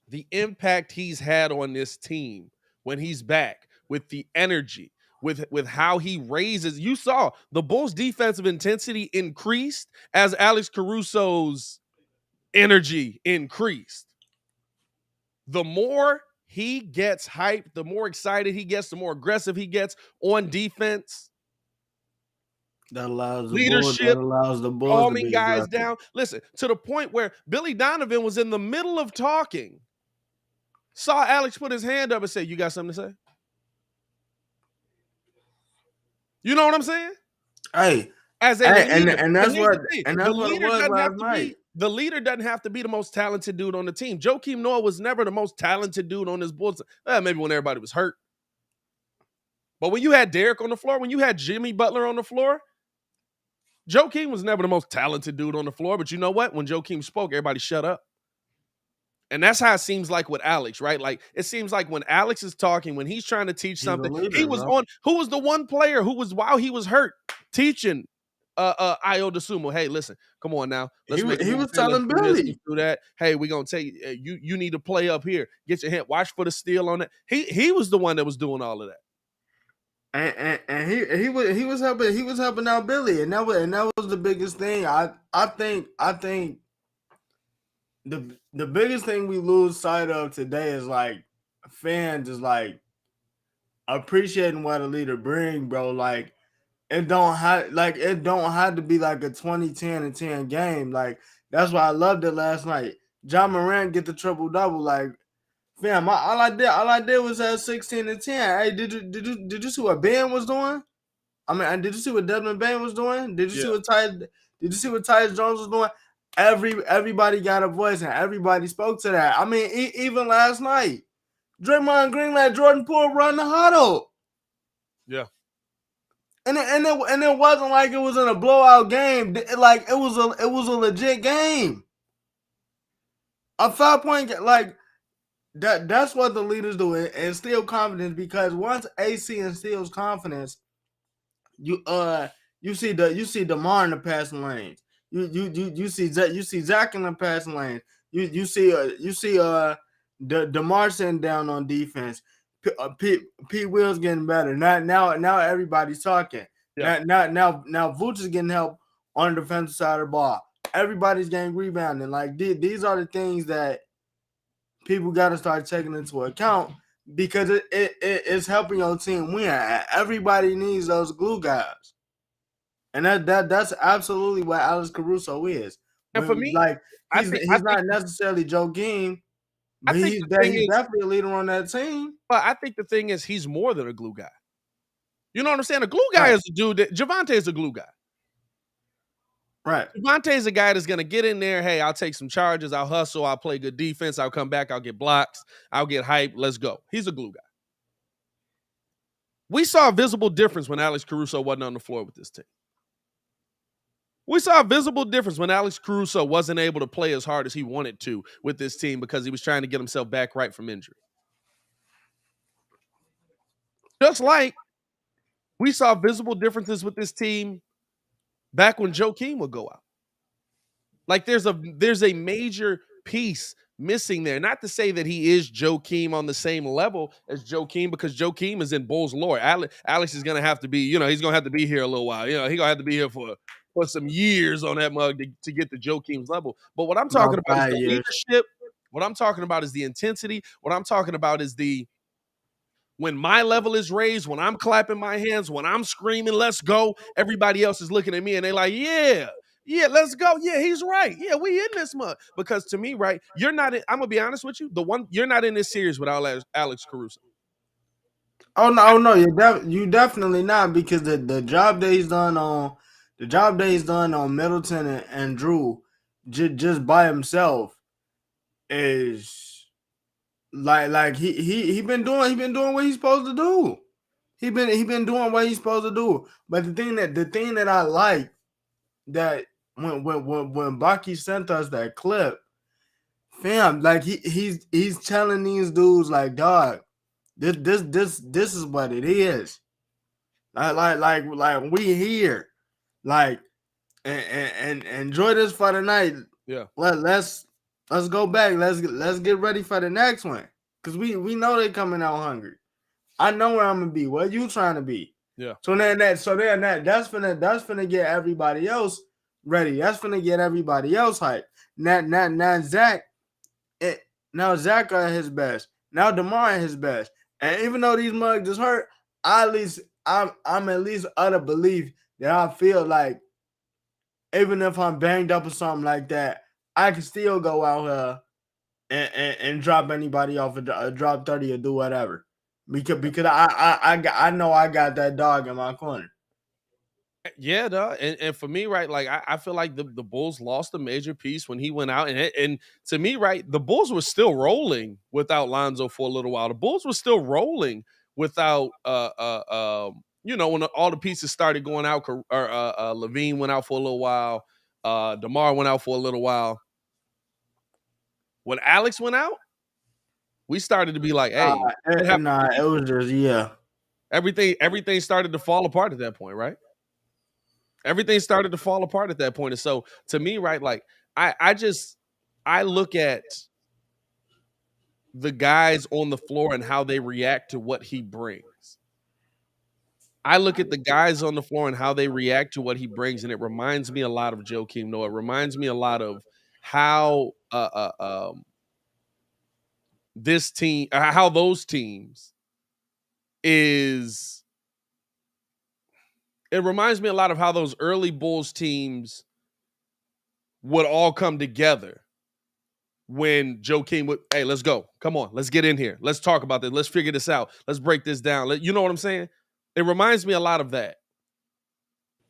the impact he's had on this team when he's back with the energy, with how he raises. You saw the Bulls' defensive intensity increased as Alex Caruso's energy increased. The more he gets hyped, the more excited he gets, the more aggressive he gets on defense. That allows the leadership, Bulls calming guys down. Listen, to the point where Billy Donovan was in the middle of talking, saw Alex put his hand up and said, "You got something to say?" You know what I'm saying? Hey, as a leader, and that's what it was last night. The leader doesn't have to be the most talented dude on the team. Joakim Noah was never the most talented dude on this Bulls. Maybe when everybody was hurt. But when you had Derek on the floor, when you had Jimmy Butler on the floor, Joakim was never the most talented dude on the floor. But you know what? When Joakim spoke, everybody shut up. And that's how it seems like with Alex, right? Like it seems like when Alex is talking, when he's trying to teach something, who was the one player who was, while he was hurt, teaching Ayo Dosunmu, hey, listen, come on now. He was telling Billy, do that. Hey, we're gonna tell you, you need to play up here. Get your hand, watch for the steal on that. He was the one that was doing all of that. And he was helping out Billy, and that was the biggest thing. I think the biggest thing we lose sight of today is like fans is like appreciating what a leader bring, bro. Like it don't have to be like a 20-10 game. Like that's why I loved it last night. John Morant get the triple-double. Like, fam, all I did was have 16 and 10. Hey, did you see what Ben was doing? I mean, did you see what Desmond Bain was doing? Did you see what Tyus Jones was doing? Everybody got a voice and everybody spoke to that. I mean, even last night, Draymond Green let Jordan Poole run the huddle. Yeah. And it wasn't like it was in a blowout game. Like it was a legit game. A 5-point game, like that's what the leaders do, and instill confidence, because once AC instills confidence, you see DeMar in the passing lanes. You see Zach in the passing lanes. You see DeMar sitting down on defense. Pete Will's getting better. Now everybody's talking. Yeah. Now Vooch is getting help on the defensive side of the ball. Everybody's getting rebounding. Like these are the things that people got to start taking into account because it's helping your team win. Everybody needs those glue guys, and that's absolutely what Alex Caruso is. And for me, Like I he's think not necessarily Joe Game, but he's the thing is, definitely a leader on that team. but I think the thing is he's more than a glue guy. You know what I'm saying? A glue guy Right. is a dude that Javonte is a glue guy. Right. Javonte is a guy that's going to get in there. Hey, I'll take some charges. I'll hustle. I'll play good defense. I'll come back. I'll get blocks. I'll get hype. Let's go. He's a glue guy. We saw a visible difference when Alex Caruso wasn't on the floor with this team. We saw a visible difference when Alex Caruso wasn't able to play as hard as he wanted to with this team because he was trying to get himself back right from injury. Just like we saw visible differences with this team back when Joakim would go out. Like there's a major piece missing there. Not to say that he is Joakim on the same level as Joakim, because Joakim is in Bulls lore. Alex is going to have to be, he's going to have to be here a little while. He's going to have to be here for some years on that mug to get to Joakim's level. But what I'm talking about is the leadership. What I'm talking about is the intensity. What I'm talking about is when my level is raised, when I'm clapping my hands, when I'm screaming, let's go, everybody else is looking at me and they're like, yeah, let's go. Yeah, he's right. Yeah, we in this mug. Because to me, right, I'm going to be honest with you, you're not in this series without Alex Caruso. Oh no, you definitely not, because the job that he's done on Middleton and Drew just by himself is like he been doing what he's supposed to do. He been doing what he's supposed to do. But the thing that I like, that when Baki sent us that clip, fam, like he's telling these dudes like, dog, this is what it is. Like we here, like and enjoy this for the night. Yeah. Let's go back. Let's get ready for the next one, because we know they coming out hungry. I know where I'm gonna be. What you trying to be? Yeah. So that's finna get everybody else ready. That's finna get everybody else hyped. Now Zach at his best. Now DeMar at his best. And even though these mugs is hurt, I'm at least utter belief that I feel like even if I'm banged up or something like that, I can still go out here and drop anybody off a drop 30 or do whatever. Because I know I got that dog in my corner. Yeah, dog. And for me, right, like I feel like the Bulls lost a major piece when he went out. And to me, right, the Bulls were still rolling without Lonzo for a little while. The Bulls were still rolling without when all the pieces started going out, or Levine went out for a little while, DeMar went out for a little while. When Alex went out, we started to be like, hey, it was just everything started to fall apart at that point, right? Everything started to fall apart at that point. And so to me, right, like I look at the guys on the floor and how they react to what he brings. I look at the guys on the floor and how they react to what he brings, and it reminds me a lot of Joakim Noah. It reminds me a lot of how this team, how those teams is. It reminds me a lot of how those early Bulls teams would all come together when Joakim would, hey, let's go. Come on, let's get in here. Let's talk about this. Let's figure this out. Let's break this down. You know what I'm saying? It reminds me a lot of that.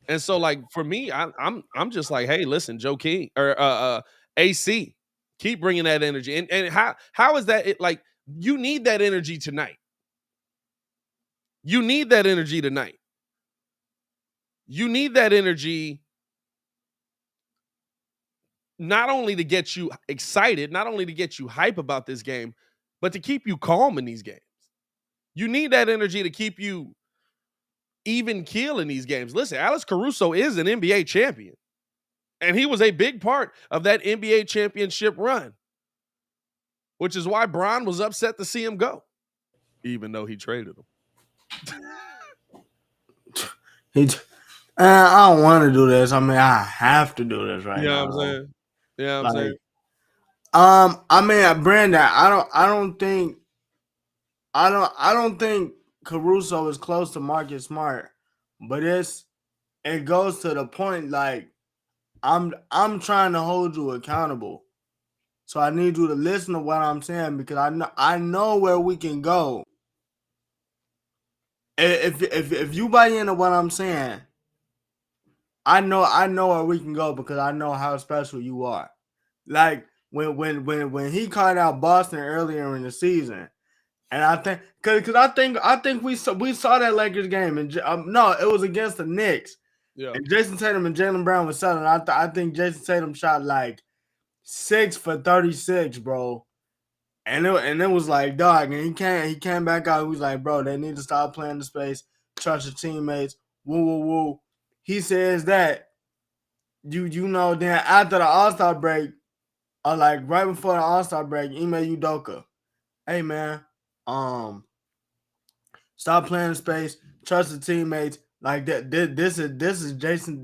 And so, like, for me, I'm just like, hey, listen, Joakim or AC, keep bringing that energy. And how is that? Like, you need that energy tonight. You need that energy tonight. You need that energy not only to get you excited, not only to get you hype about this game, but to keep you calm in these games. You need that energy to keep you even keel in these games. Listen, Alex Caruso is an NBA champion, and he was a big part of that NBA championship run, which is why Bron was upset to see him go, even though he traded him. I don't want to do this. I mean, I have to do this right now. You know what I'm saying? Yeah, I'm saying. I mean, Brandon, I don't think Caruso is close to Marcus Smart, but it goes to the point like I'm trying to hold you accountable. So I need you to listen to what I'm saying because I know where we can go. If you buy into what I'm saying, I know where we can go because I know how special you are. Like when he called out Boston earlier in the season, and I think because I think we saw that Lakers game and no, it was against the Knicks. Yeah. And Jason Tatum and Jaylen Brown was selling. I think Jason Tatum shot like 6 for 36, bro. And it was like, dog, and he came back out. He was like, bro, they need to stop playing the space, trust your teammates. Woo woo woo. He says that you know then after the All-Star break, or like right before the All-Star break, Ime Udoka, hey man, stop playing the space, trust the teammates. Like that, this is Jason's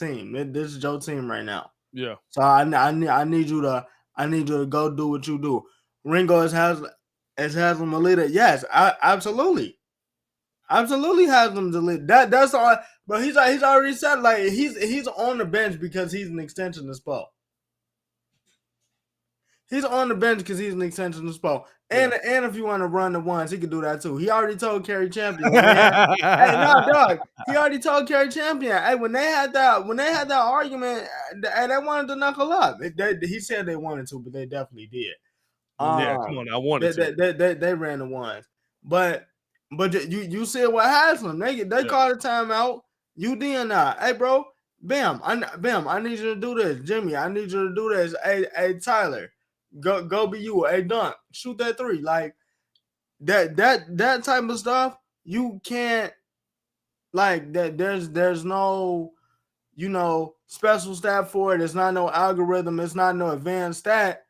team. This is Joe's team right now. Yeah. So I need you to go do what you do. Ringo is Haslam Melita. Yes, absolutely has them delete. That's all. But he's already said like he's on the bench because he's an extension of Spo. He's on the bench because he's an extension of Spo. And if you want to run the ones, he can do that too. He already told Kerry Champion. Hey, no, dog. He already told Kerry Champion. Hey, when they had that argument, they wanted to knuckle up. He said they wanted to, but they definitely did. Yeah, come on, I wanted to. They ran the ones, but you said what happened. They called a timeout. You did not. Hey, bro, Bam, I need you to do this. Jimmy, I need you to do this. Hey, Tyler, go be you. Hey, Dunk, shoot that three. Like that type of stuff. You can't like that. There's no special stat for it. It's not no algorithm. It's not no advanced stat.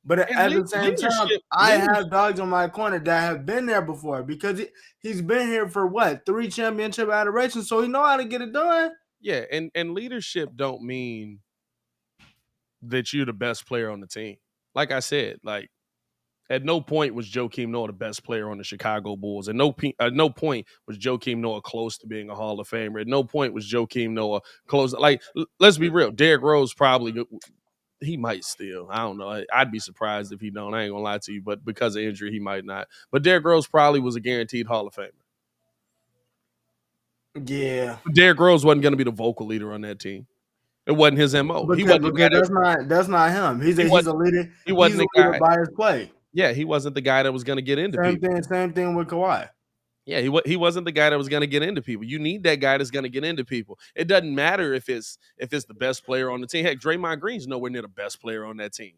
But at the same time, I have dogs on my corner that have been there before because he's been here for what 3 championship adorations, so he know how to get it done. Yeah, and leadership don't mean that you're the best player on the team. Like I said, like at no point was Joakim Noah the best player on the Chicago Bulls. At no point was Joakim Noah close to being a Hall of Famer. At no point was Joakim Noah close. Like, let's be real. Derrick Rose probably, he might still. I don't know. I'd be surprised if he don't. I ain't gonna lie to you. But because of injury, he might not. But Derrick Rose probably was a guaranteed Hall of Famer. Yeah. But Derrick Rose wasn't going to be the vocal leader on that team. It wasn't his MO. He wasn't that's not him. He's a leader. He wasn't a leader by his play. Yeah, he wasn't the guy that was going to get into people. Same thing with Kawhi. Yeah, he wasn't the guy that was going to get into people. You need that guy that's going to get into people. It doesn't matter if it's the best player on the team. Heck, Draymond Green's nowhere near the best player on that team.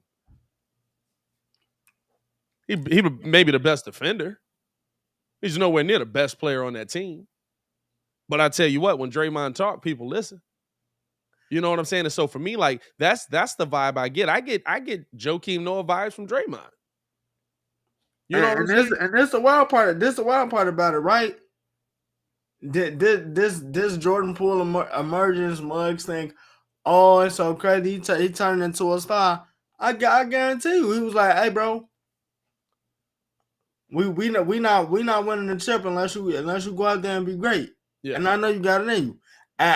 He maybe the best defender. He's nowhere near the best player on that team. But I tell you what, when Draymond talk, people listen. You know what I'm saying? And so for me, like that's the vibe I get. I get Joakim Noah vibes from Draymond. You know, and this the wild part. This the wild part about it, right? This Jordan Poole emergence mugs think, oh, it's so crazy. He turned into a star. I guarantee you, he was like, hey, bro, we not winning the chip unless you go out there and be great. Yeah. And I know you got it in you. And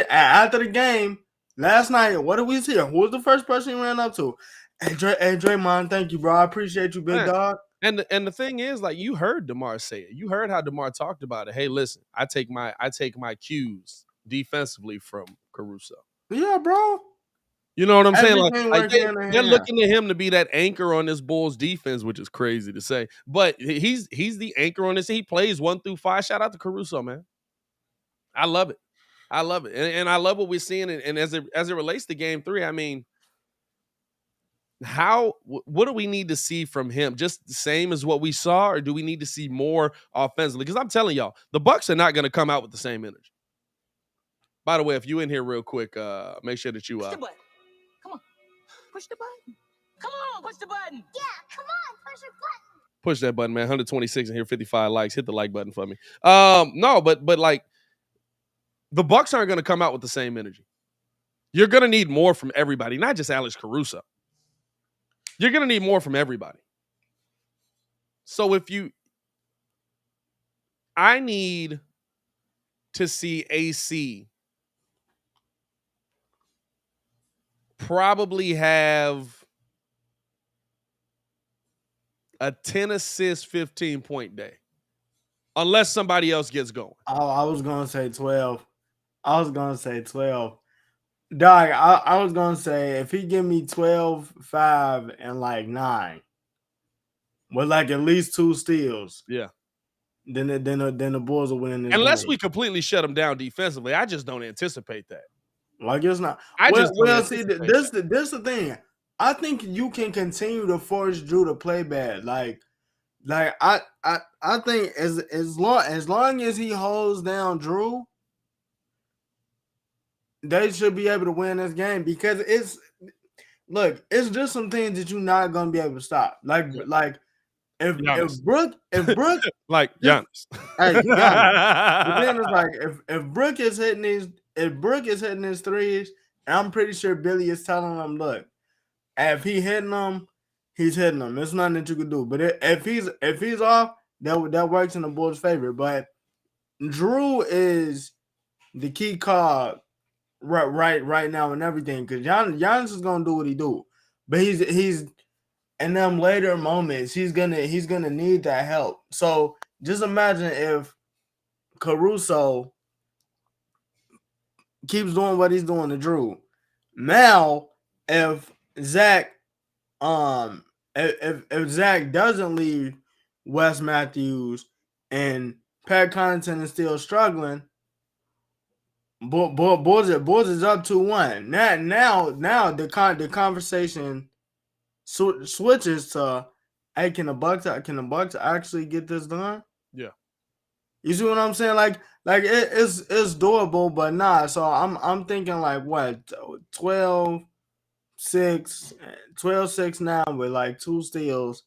after the game last night, what did we see? Who was the first person he ran up to? Hey, Draymond, thank you, bro. I appreciate you, big dog. And the thing is, like, you heard DeMar say it. You heard how DeMar talked about it. Hey, listen, I take my cues defensively from Caruso. Yeah, bro. You know what I'm saying? Like they're looking to him to be that anchor on this Bulls defense, which is crazy to say. But he's the anchor on this. He plays 1 through 5. Shout out to Caruso, man. I love it. And I love what we're seeing. And as it relates to Game 3, I mean, what do we need to see from him? Just the same as what we saw, or do we need to see more offensively? Because I'm telling y'all, the Bucks are not going to come out with the same energy. By the way, if you in here real quick, make sure that you push the button. Come on, push the button. Come on, push the button. Yeah, come on, push the button. Push that button, man. 126 and here, 55 likes. Hit the like button for me. No, but like the Bucks aren't going to come out with the same energy. You're going to need more from everybody, not just Alex Caruso. You're going to need more from everybody. So I need to see AC probably have a 10 assist, 15-point day. Unless somebody else gets going. I was going to say 12. Dog, I was going to say if he give me 12, 5, and like 9, with like at least 2 steals, Yeah. then the Bulls will win this Unless game. we completely shut them down defensively. I just don't anticipate that. Like it's not. I just don't See, anticipate this that. the thing. I think you can continue to force Drew to play bad. Like I think as long as he holds down Drew, they should be able to win this game because it's just some things that you're not gonna be able to stop. Like if Giannis. Brook Like Giannis. hey Giannis. But then it's like if Brook is hitting his threes, and I'm pretty sure Billy is telling him, look, if he hitting them, he's hitting them. There's nothing that you can do. But if he's off, that works in the Bulls' favor. But Drew is the key card right now and everything because Giannis is gonna do what he do, but he's in them later moments he's gonna need that help. So just imagine if Caruso keeps doing what he's doing to Drew. Now, if Zach if Zach doesn't leave Wes Matthews and Pat Connaughton is still struggling, Bulls is up 2-1. Now the conversation switches to, hey, can the Bucks actually get this done? Yeah. You see what I'm saying? Like it's doable, but nah. So I'm thinking like what 12-6 now with like 2 steals,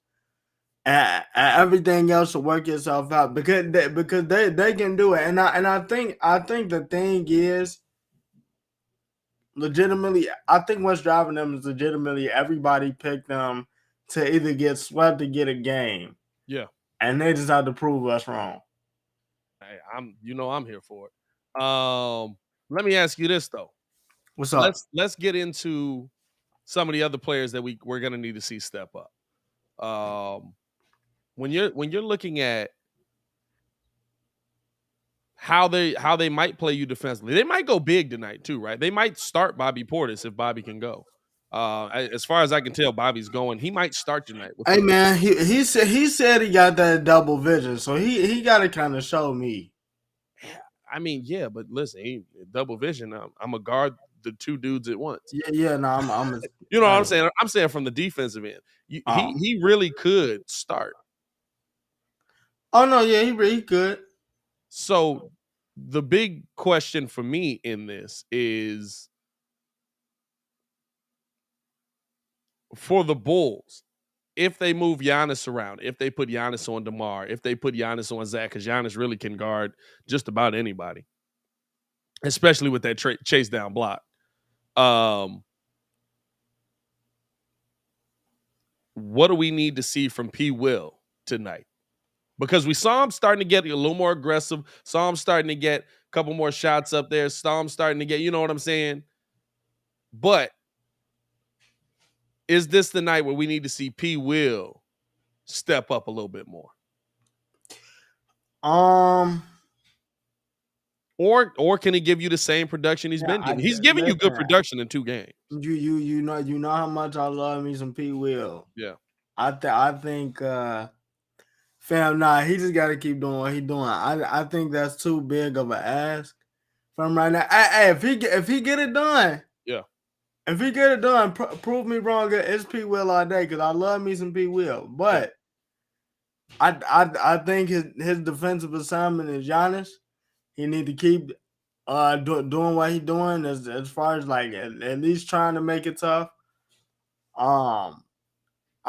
and everything else will work itself out because they can do it. And I think the thing is legitimately, I think what's driving them is legitimately everybody picked them to either get swept or get a game. Yeah. And they just have to prove us wrong. Hey, I'm here for it. Let me ask you this though. What's up? Let's get into some of the other players that we're gonna need to see step up. When you're looking at how they might play you defensively, they might go big tonight too, right? They might start Bobby Portis if Bobby can go. As far as I can tell, Bobby's going. He might start tonight. Hey man, he said he got that double vision, so he got to kind of show me. I mean, yeah, but listen, double vision. I'm a guard the 2 dudes at once. Yeah, no, I'm you know what I'm saying? I'm saying from the defensive end, he really could start. Oh no, yeah, he could. So the big question for me in this is for the Bulls, if they move Giannis around, if they put Giannis on DeMar, if they put Giannis on Zach, because Giannis really can guard just about anybody, especially with that chase down block. What do we need to see from P. Will tonight? Because we saw him starting to get a little more aggressive, saw him starting to get a couple more shots up there, saw him starting to get, you know what I'm saying? But is this the night where we need to see P. Will step up a little bit more? Or can he give you the same production he's been giving? He's giving you good production in 2 games. You know how much I love me some P. Will. Yeah. I think fam, nah, he just got to keep doing what he's doing. I think that's too big of an ask from right now. Hey, if he get it done, yeah. If he get it done, prove me wrong. It's P. Will all day because I love me some P. Will. But I think his defensive assignment is Giannis. He need to keep doing what he's doing as far as like at least trying to make it tough. I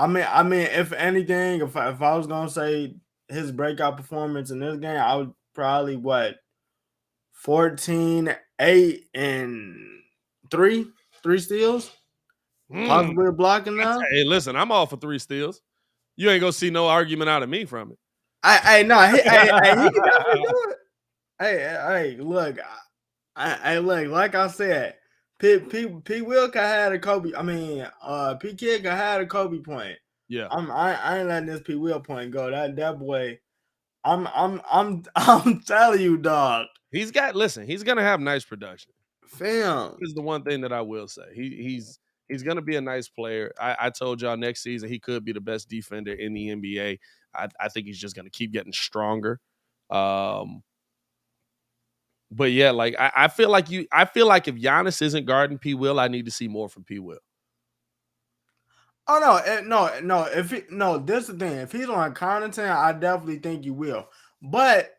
mean, if anything, if I was gonna say his breakout performance in this game, I would probably 14, 8, and 3 steals. Possibly blocking now. Hey, listen, I'm all for 3 steals. You ain't gonna see no argument out of me from it. No, he can definitely do it. Hey, look, look, like I said, P Will can have a Kobe. I mean, P Kid can have a Kobe point. Yeah, I ain't letting this P Will point go. That boy, I'm telling you, dog. he's gonna have nice production. Fam. Is the one thing that I will say. He's gonna be a nice player. I told y'all next season he could be the best defender in the NBA. I think he's just gonna keep getting stronger. But yeah, like I feel like if Giannis isn't guarding P. Will, I need to see more from P. Will. Oh no. This is the thing. If he's on Connaughton, I definitely think you will. But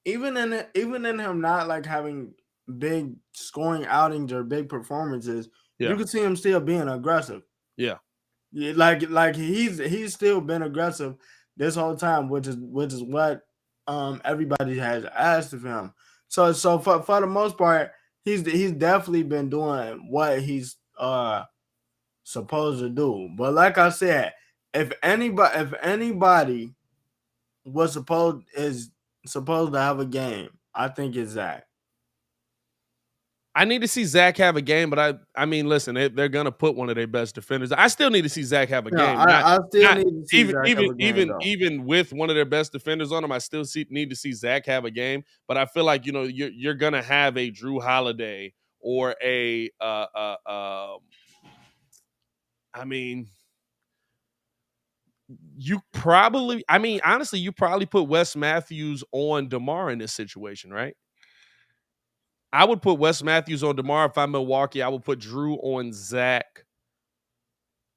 even in him not like having big scoring outings or big performances, Yeah. you can see him still being aggressive. Yeah. Like he's still been aggressive this whole time, which is what everybody has asked of him. So for the most part, he's definitely been doing what he's supposed to do. But like I said, if anybody was supposed to have a game, I think it's Zach. I need to see Zach have a game, but I mean, listen, they're gonna put one of their best defenders. I still need to see Zach have a game. I still need to see Zach have a game. Even with one of their best defenders on them, I still need to see Zach have a game. But I feel like you're gonna have a Drew Holiday or a I mean, honestly, you probably put Wes Matthews on DeMar in this situation, right? I would put Wes Matthews on DeMar if I'm Milwaukee. I would put Drew on Zach.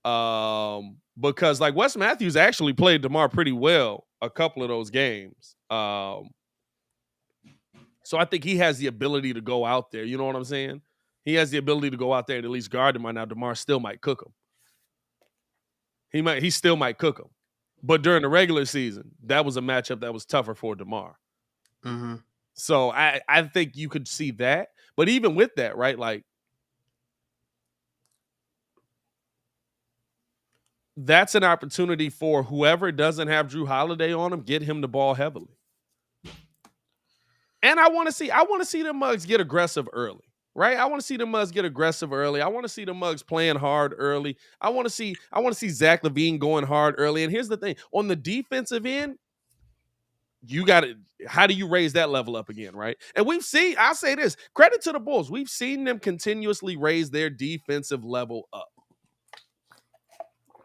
Because like Wes Matthews actually played DeMar pretty well a couple of those games. So I think he has the ability to go out there. You know what I'm saying? He has the ability to go out there and at least guard him right now. DeMar still might cook him. He still might cook him. But during the regular season, that was a matchup that was tougher for DeMar. Mm-hmm. So I think you could see that. But even with that, right, like that's an opportunity for whoever doesn't have Drew Holiday on him, get him the ball heavily. And I want to see the Mugs get aggressive early, right? I want to see the Mugs get aggressive early. I want to see the Mugs playing hard early. I want to see Zach LaVine going hard early. And here's the thing, on the defensive end, how do you raise that level up again, right? And I'll say this, credit to the Bulls. We've seen them continuously raise their defensive level up.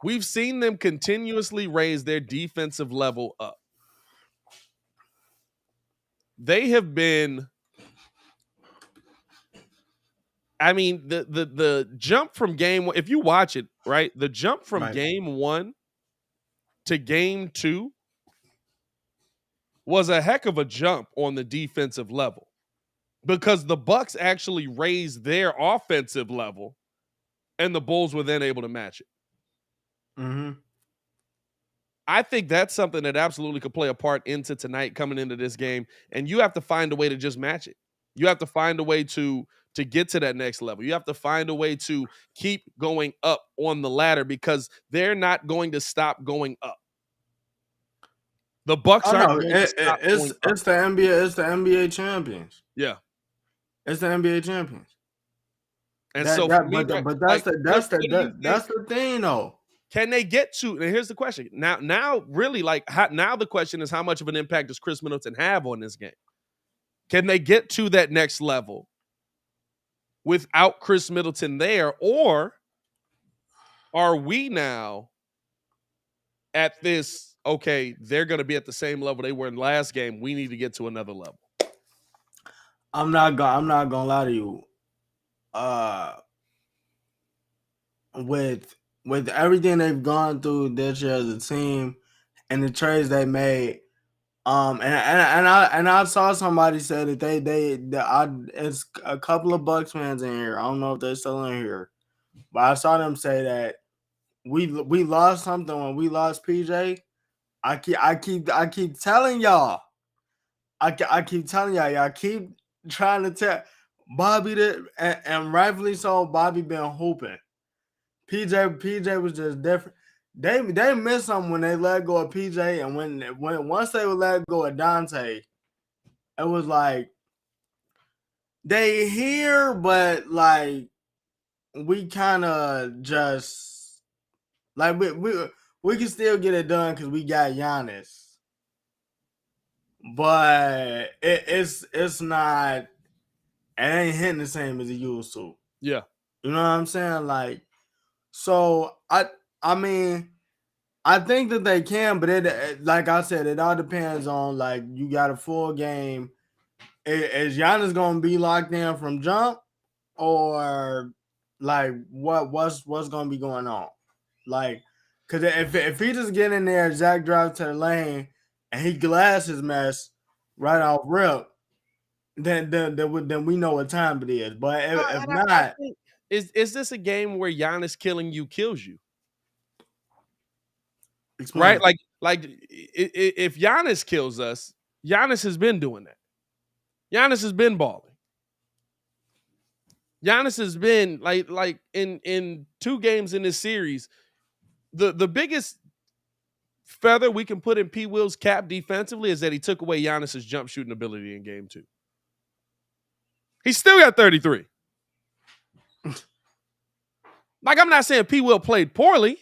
We've seen them continuously raise their defensive level up. They have been, I mean, the jump from game one, if you watch it, right? The jump from game 1 to game 2 was a heck of a jump on the defensive level because the Bucks actually raised their offensive level and the Bulls were then able to match it. Mm-hmm. I think that's something that absolutely could play a part into tonight coming into this game, and you have to find a way to just match it. You have to find a way to get to that next level. You have to find a way to keep going up on the ladder because they're not going to stop going up. The Bucks aren't going to stop going up. It's the NBA. It's the NBA champions. Yeah, it's the NBA champions. And that's the thing, though. Can they get to? And here's the question. Now, really, now the question is, how much of an impact does Chris Middleton have on this game? Can they get to that next level without Chris Middleton there, or are we now at this? Okay, they're going to be at the same level they were in last game. We need to get to another level. I'm not gonna lie to you. With everything they've gone through this year as a team and the trades they made, and I saw somebody say that it's a couple of Bucks fans in here. I don't know if they're still in here, but I saw them say that we lost something when we lost PJ. I keep telling y'all. I keep telling y'all. Y'all keep trying to tell Bobby that, and rightfully so. Bobby been hooping. PJ was just different. They missed something when they let go of PJ, and when once they would let go of Dante, it was like they here, but like we kind of just like we can still get it done because we got Giannis, but it's not. It ain't hitting the same as it used to. Yeah, you know what I'm saying? Like, so I mean, I think that they can, but it like I said, it all depends on like you got a full game. Is Giannis gonna be locked in from jump, or like what's gonna be going on? Like, because if he just get in there, Zach drives to the lane, and he glass his mess right off rip, then we know what time it is. But if not, I think, is this a game where Giannis killing you kills you? explain. Right? Like if Giannis kills us, Giannis has been doing that. Giannis has been balling. Giannis has been like in 2 games in this series, the biggest feather we can put in P. Will's cap defensively is that he took away Giannis's jump shooting ability in game 2. He still got 33. Like, I'm not saying P. Will played poorly,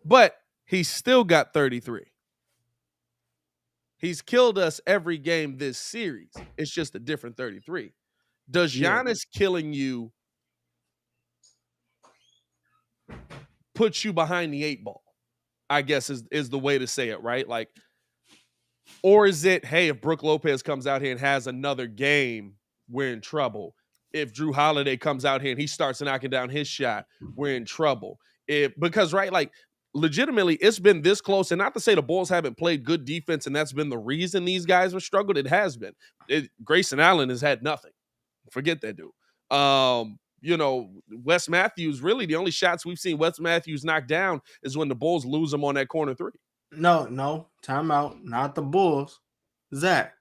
but he still got 33. He's killed us every game this series. It's just a different 33. Does Giannis killing you put you behind the 8 ball? I guess is the way to say it, right? Like, or is it, hey, if Brook Lopez comes out here and has another game, we're in trouble. If Drew Holiday comes out here and he starts knocking down his shot, we're in trouble. Because, right, like, legitimately, it's been this close. And not to say the Bulls haven't played good defense and that's been the reason these guys have struggled. It has been. Grayson Allen has had nothing. Forget that dude. Wes Matthews, really the only shots we've seen Wes Matthews knock down is when the Bulls lose him on that corner 3. No, timeout. Not the Bulls. Zach.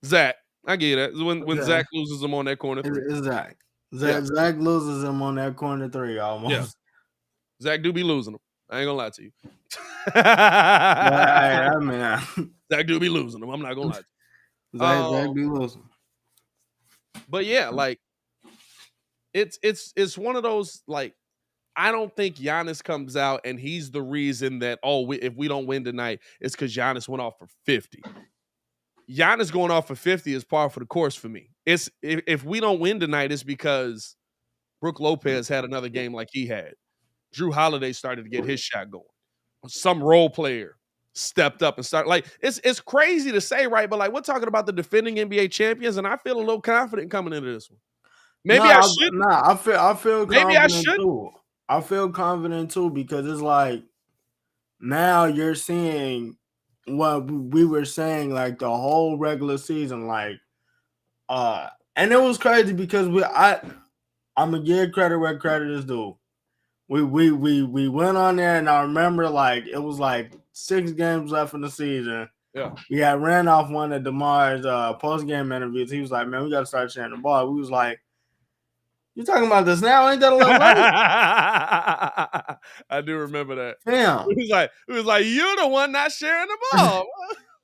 Zach. I get it. When Zach loses him on that corner 3. It's Zach. Zach loses him on that corner 3 almost. Yeah. Zach do be losing him. I ain't gonna lie to you. I mean, Zach do be losing him. I'm not gonna lie to you. Zach be losing. But yeah, like it's one of those, like, I don't think Giannis comes out and he's the reason that if we don't win tonight, it's because Giannis went off for 50. Giannis going off for 50 is par for the course for me. It's if we don't win tonight, it's because Brook Lopez had another game like he had. Drew Holiday started to get his shot going. Some role player stepped up and started. Like, it's crazy to say, right? But like, we're talking about the defending NBA champions, and I feel a little confident coming into this one. Maybe I should. I feel. Maybe I should. Too. I feel confident too because it's like now you're seeing what we were saying like the whole regular season, like, and it was crazy because I'm gonna give credit where credit is due. We went on there, and I remember like it was like 6 games left in the season. Yeah, we had ran off one of DeMar's post game interviews. He was like, "Man, we got to start sharing the ball." We was like, "You talking about this now? Ain't that a little late?" I do remember that. Damn. It was like you're the one not sharing the ball.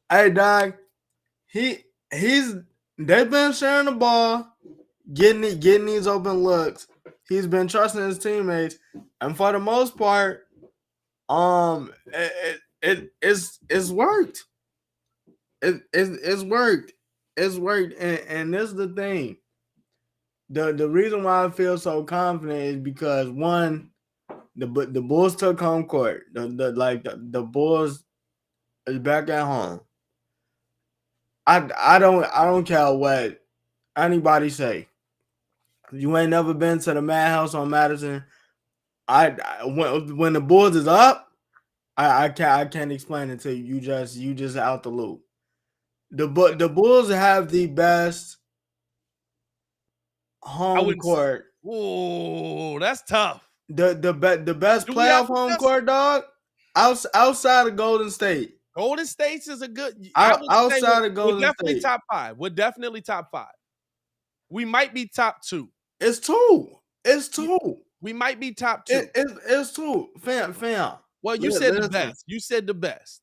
Hey, dog. They've been sharing the ball, getting these open looks. He's been trusting his teammates, and for the most part, it's worked. It's worked. It's worked, and this is the thing. The reason why I feel so confident is because one, the Bulls took home court. The Bulls is back at home. I don't care what anybody say. You ain't never been to the Madhouse on Madison. When the Bulls is up, I can't explain it to you. You just out the loop. The Bulls have the best home court. Ooh, that's tough. The best playoff home court, dog. Outside of Golden State. Golden State is a good. Outside of Golden State, definitely State, top 5. We're definitely top 5. We might be top 2. It's 2. We might be top 2. It's true, fam. Well, you said the Listen. best. You said the best.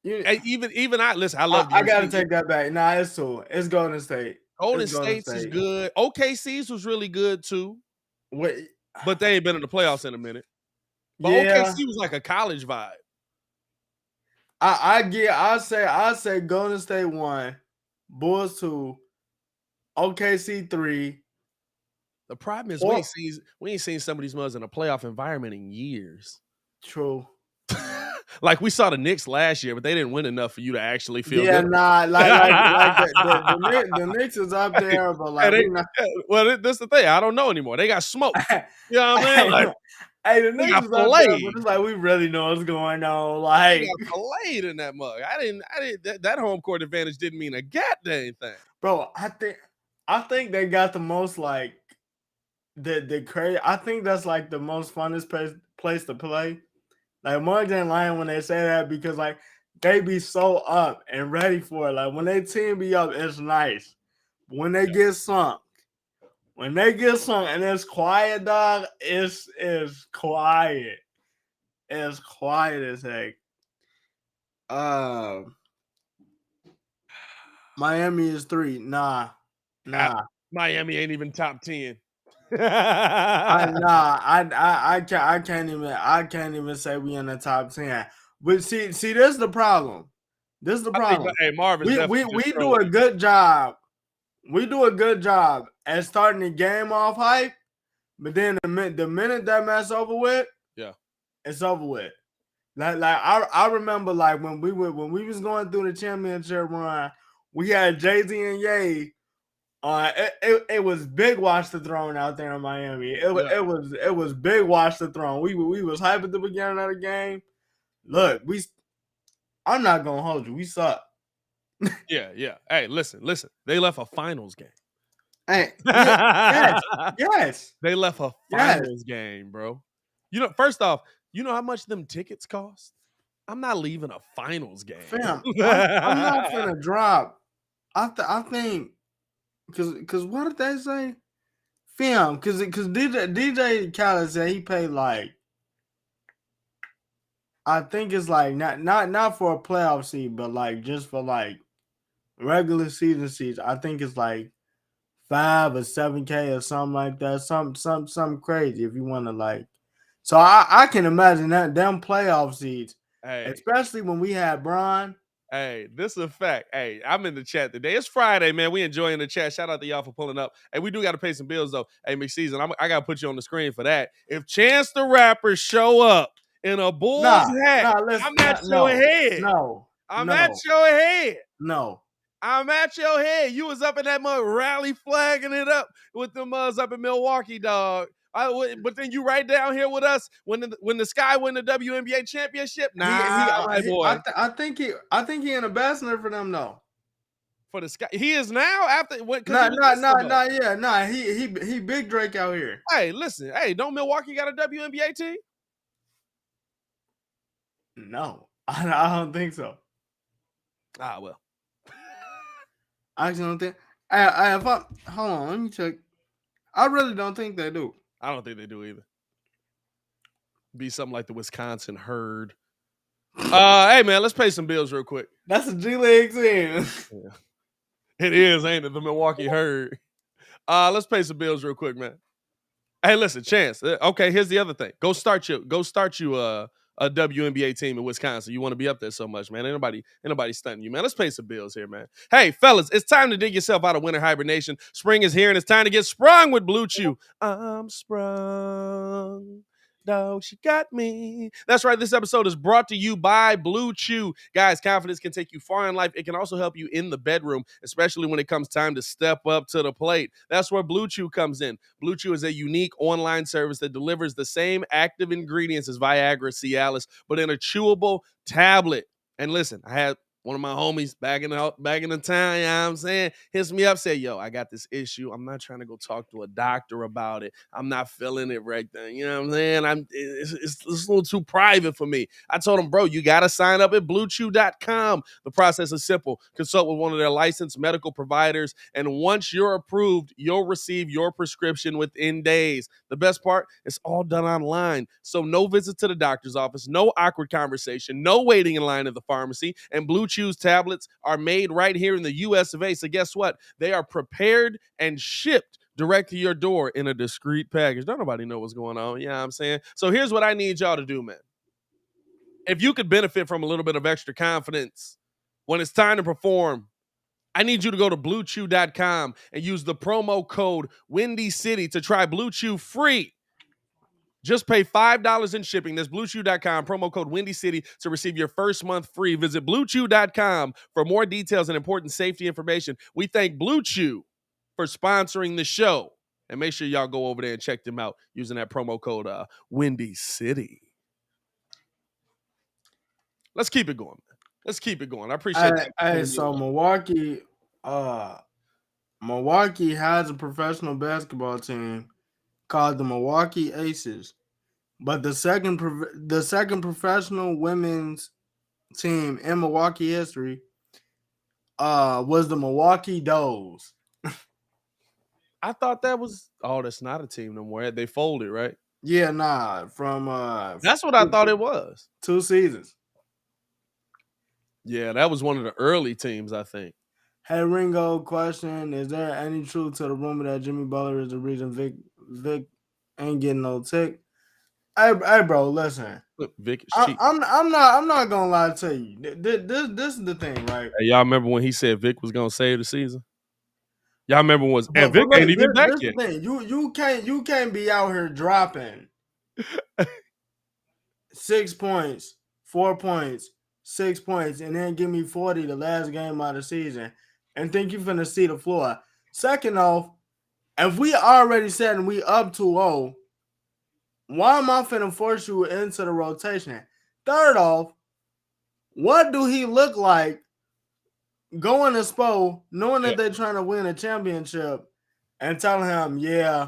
You- And even I listen. I love. I gotta take that back. Nah, it's true. It's Golden State. Golden It's Golden State's is State. good. OKC's was really good too, Wait, but they ain't been in the playoffs in a minute. But yeah, OKC was like a college vibe. I say Golden State 1, Bulls 2, OKC 3. The problem is Or- we ain't seen some of these mothers in a playoff environment in years. True. Like we saw the Knicks last year, but they didn't win enough for you to actually feel Yeah, good. nah, the Knicks is up there, but like, Well, that's the thing. I don't know anymore. They got smoked. You know what I mean? Like, hey, the they Knicks got is up there, but filleted. it's like we really know what's going on. they Like, got filleted in that mug. I didn't. That home court advantage didn't mean a goddamn thing. bro, I think they got the most like the crazy. I think that's like the most funnest place to play. Like Mark ain't lying when they say that because like they be so up and ready for it. Like when they team be up, it's nice. When they get sunk, and it's quiet, dog, it's quiet. It's quiet as heck. Miami is 3. Nah. Miami ain't even top 10. I can't even say we in the top 10. But see, this is the problem. Hey, Marvin, We do a good job. We do a good job at starting the game off hype, but then the minute that match over with, yeah, it's over with. Like I remember like when we was going through the championship run, we had Jay-Z and Ye. It was big watch the throne out there in Miami. It was big watch the throne. We was hype at the beginning of the game. Look, I'm not gonna hold you. We suck. Yeah. Hey, listen. They left a finals game. Hey, yes. They left a finals game, bro. You know, first off, you know how much them tickets cost? I'm not leaving a finals game. Fam, I'm not gonna drop. I think because what did they say? Fam, because DJ Khaled said he paid like I think it's like not for a playoff seat, but like just for like regular season seats. I think it's like 5 or 7K or something like that. Something crazy if you want to like. So I can imagine that them playoff seats, especially when we had Bron. Hey, this is a fact. Hey, I'm in the chat today. It's Friday, man. We enjoying the chat. Shout out to y'all for pulling up. Hey, we do got to pay some bills, though. Hey, McSeason, I got to put you on the screen for that. If Chance the Rapper show up in a Bulls hat, I'm at your head. I'm at your head. No. I'm at your head. You was up in that mug rally flagging it up with the mugs up in Milwaukee, dog. But then you right down here with us when the Sky win the WNBA championship. Boy. I think he an ambassador for them though. For the Sky, he is now after. He big Drake out here. Hey, listen. Hey, don't Milwaukee got a WNBA team? No, I don't think so. Well. I actually don't think. Hold on, let me check. I really don't think they do. I don't think they do either. Be something like the Wisconsin Herd. Hey man, let's pay some bills real quick. That's a G League team. Yeah. It is, ain't it? The Milwaukee Herd. Let's pay some bills real quick, man. Hey, listen, Chance. Okay, here's the other thing. Go start you a WNBA team in Wisconsin. You want to be up there so much, man. Ain't nobody stunting you, man. Let's pay some bills here, man. Hey, fellas, it's time to dig yourself out of winter hibernation. Spring is here, and it's time to get sprung with Blue Chew. I'm sprung. Dog, she got me. That's right. This episode is brought to you by Blue Chew. Guys, confidence can take you far in life. It can also help you in the bedroom, especially when it comes time to step up to the plate. That's where Blue Chew comes in. Blue Chew is a unique online service that delivers the same active ingredients as Viagra Cialis, but in a chewable tablet. And listen, I had One of my homies back in the town, you know what I'm saying, hits me up, say, yo, I got this issue. I'm not trying to go talk to a doctor about it. I'm not feeling it right then. You know what I'm saying? It's a little too private for me. I told him, bro, you got to sign up at bluechew.com. The process is simple. Consult with one of their licensed medical providers, and once you're approved, you'll receive your prescription within days. The best part, it's all done online. So no visit to the doctor's office, no awkward conversation, no waiting in line at the pharmacy, and Blue Chew's tablets are made right here in the US of A. So guess what? They are prepared and shipped direct to your door in a discreet package. Don't nobody know what's going on. You know what I'm saying? So here's what I need y'all to do, man. If you could benefit from a little bit of extra confidence when it's time to perform, I need you to go to bluechew.com and use the promo code Windy City to try Blue Chew free. Just pay $5 in shipping. That's bluechew.com, promo code Windy City to receive your first month free. Visit bluechew.com for more details and important safety information. We thank Blue Chew for sponsoring the show. And make sure y'all go over there and check them out using that promo code Windy City. Let's keep it going, man. Let's keep it going. I appreciate that. Hey, so Milwaukee has a professional basketball team called the Milwaukee Aces, but the second professional women's team in Milwaukee history was the Milwaukee Does. I thought that was that's not a team no more. They folded, right? Yeah, nah, from that's what I thought it was. 2 seasons. Yeah, that was one of the early teams, I think. Hey, Ringo, question: is there any truth to the rumor that Jimmy Butler is the reason Vic ain't getting no tick? Hey, bro, listen. Look, Vic is cheap. I'm not gonna lie to you. This is the thing, right? Hey, y'all remember when he said Vic was gonna save the season? Y'all remember and Vic ain't even back yet. Thing. You can't be out here dropping 6 points, 4 points, 6 points, and then give me 40 the last game of the season and think you finna see the floor. Second off, if we already said and we up 2-0, why am I finna force you into the rotation? Third off, what do he look like going to Spo, knowing that they're trying to win a championship, and telling him, yeah,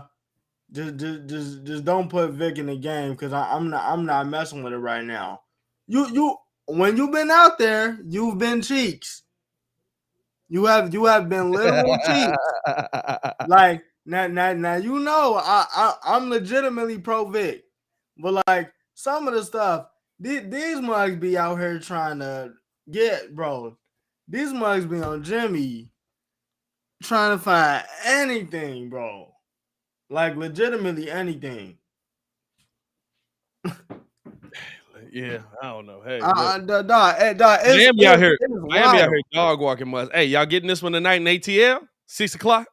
just don't put Vic in the game because I'm not messing with it right now. You when you've been out there, you've been cheeks. You have been literal cheeks. Like now you know I'm legitimately pro Vic, but like some of the stuff these mugs be out here trying to get, bro. These mugs be on Jimmy trying to find anything, bro. Like legitimately anything. Yeah, I don't know. Hey, Miami out here dog walking must. Hey, y'all getting this one tonight in ATL? 6:00.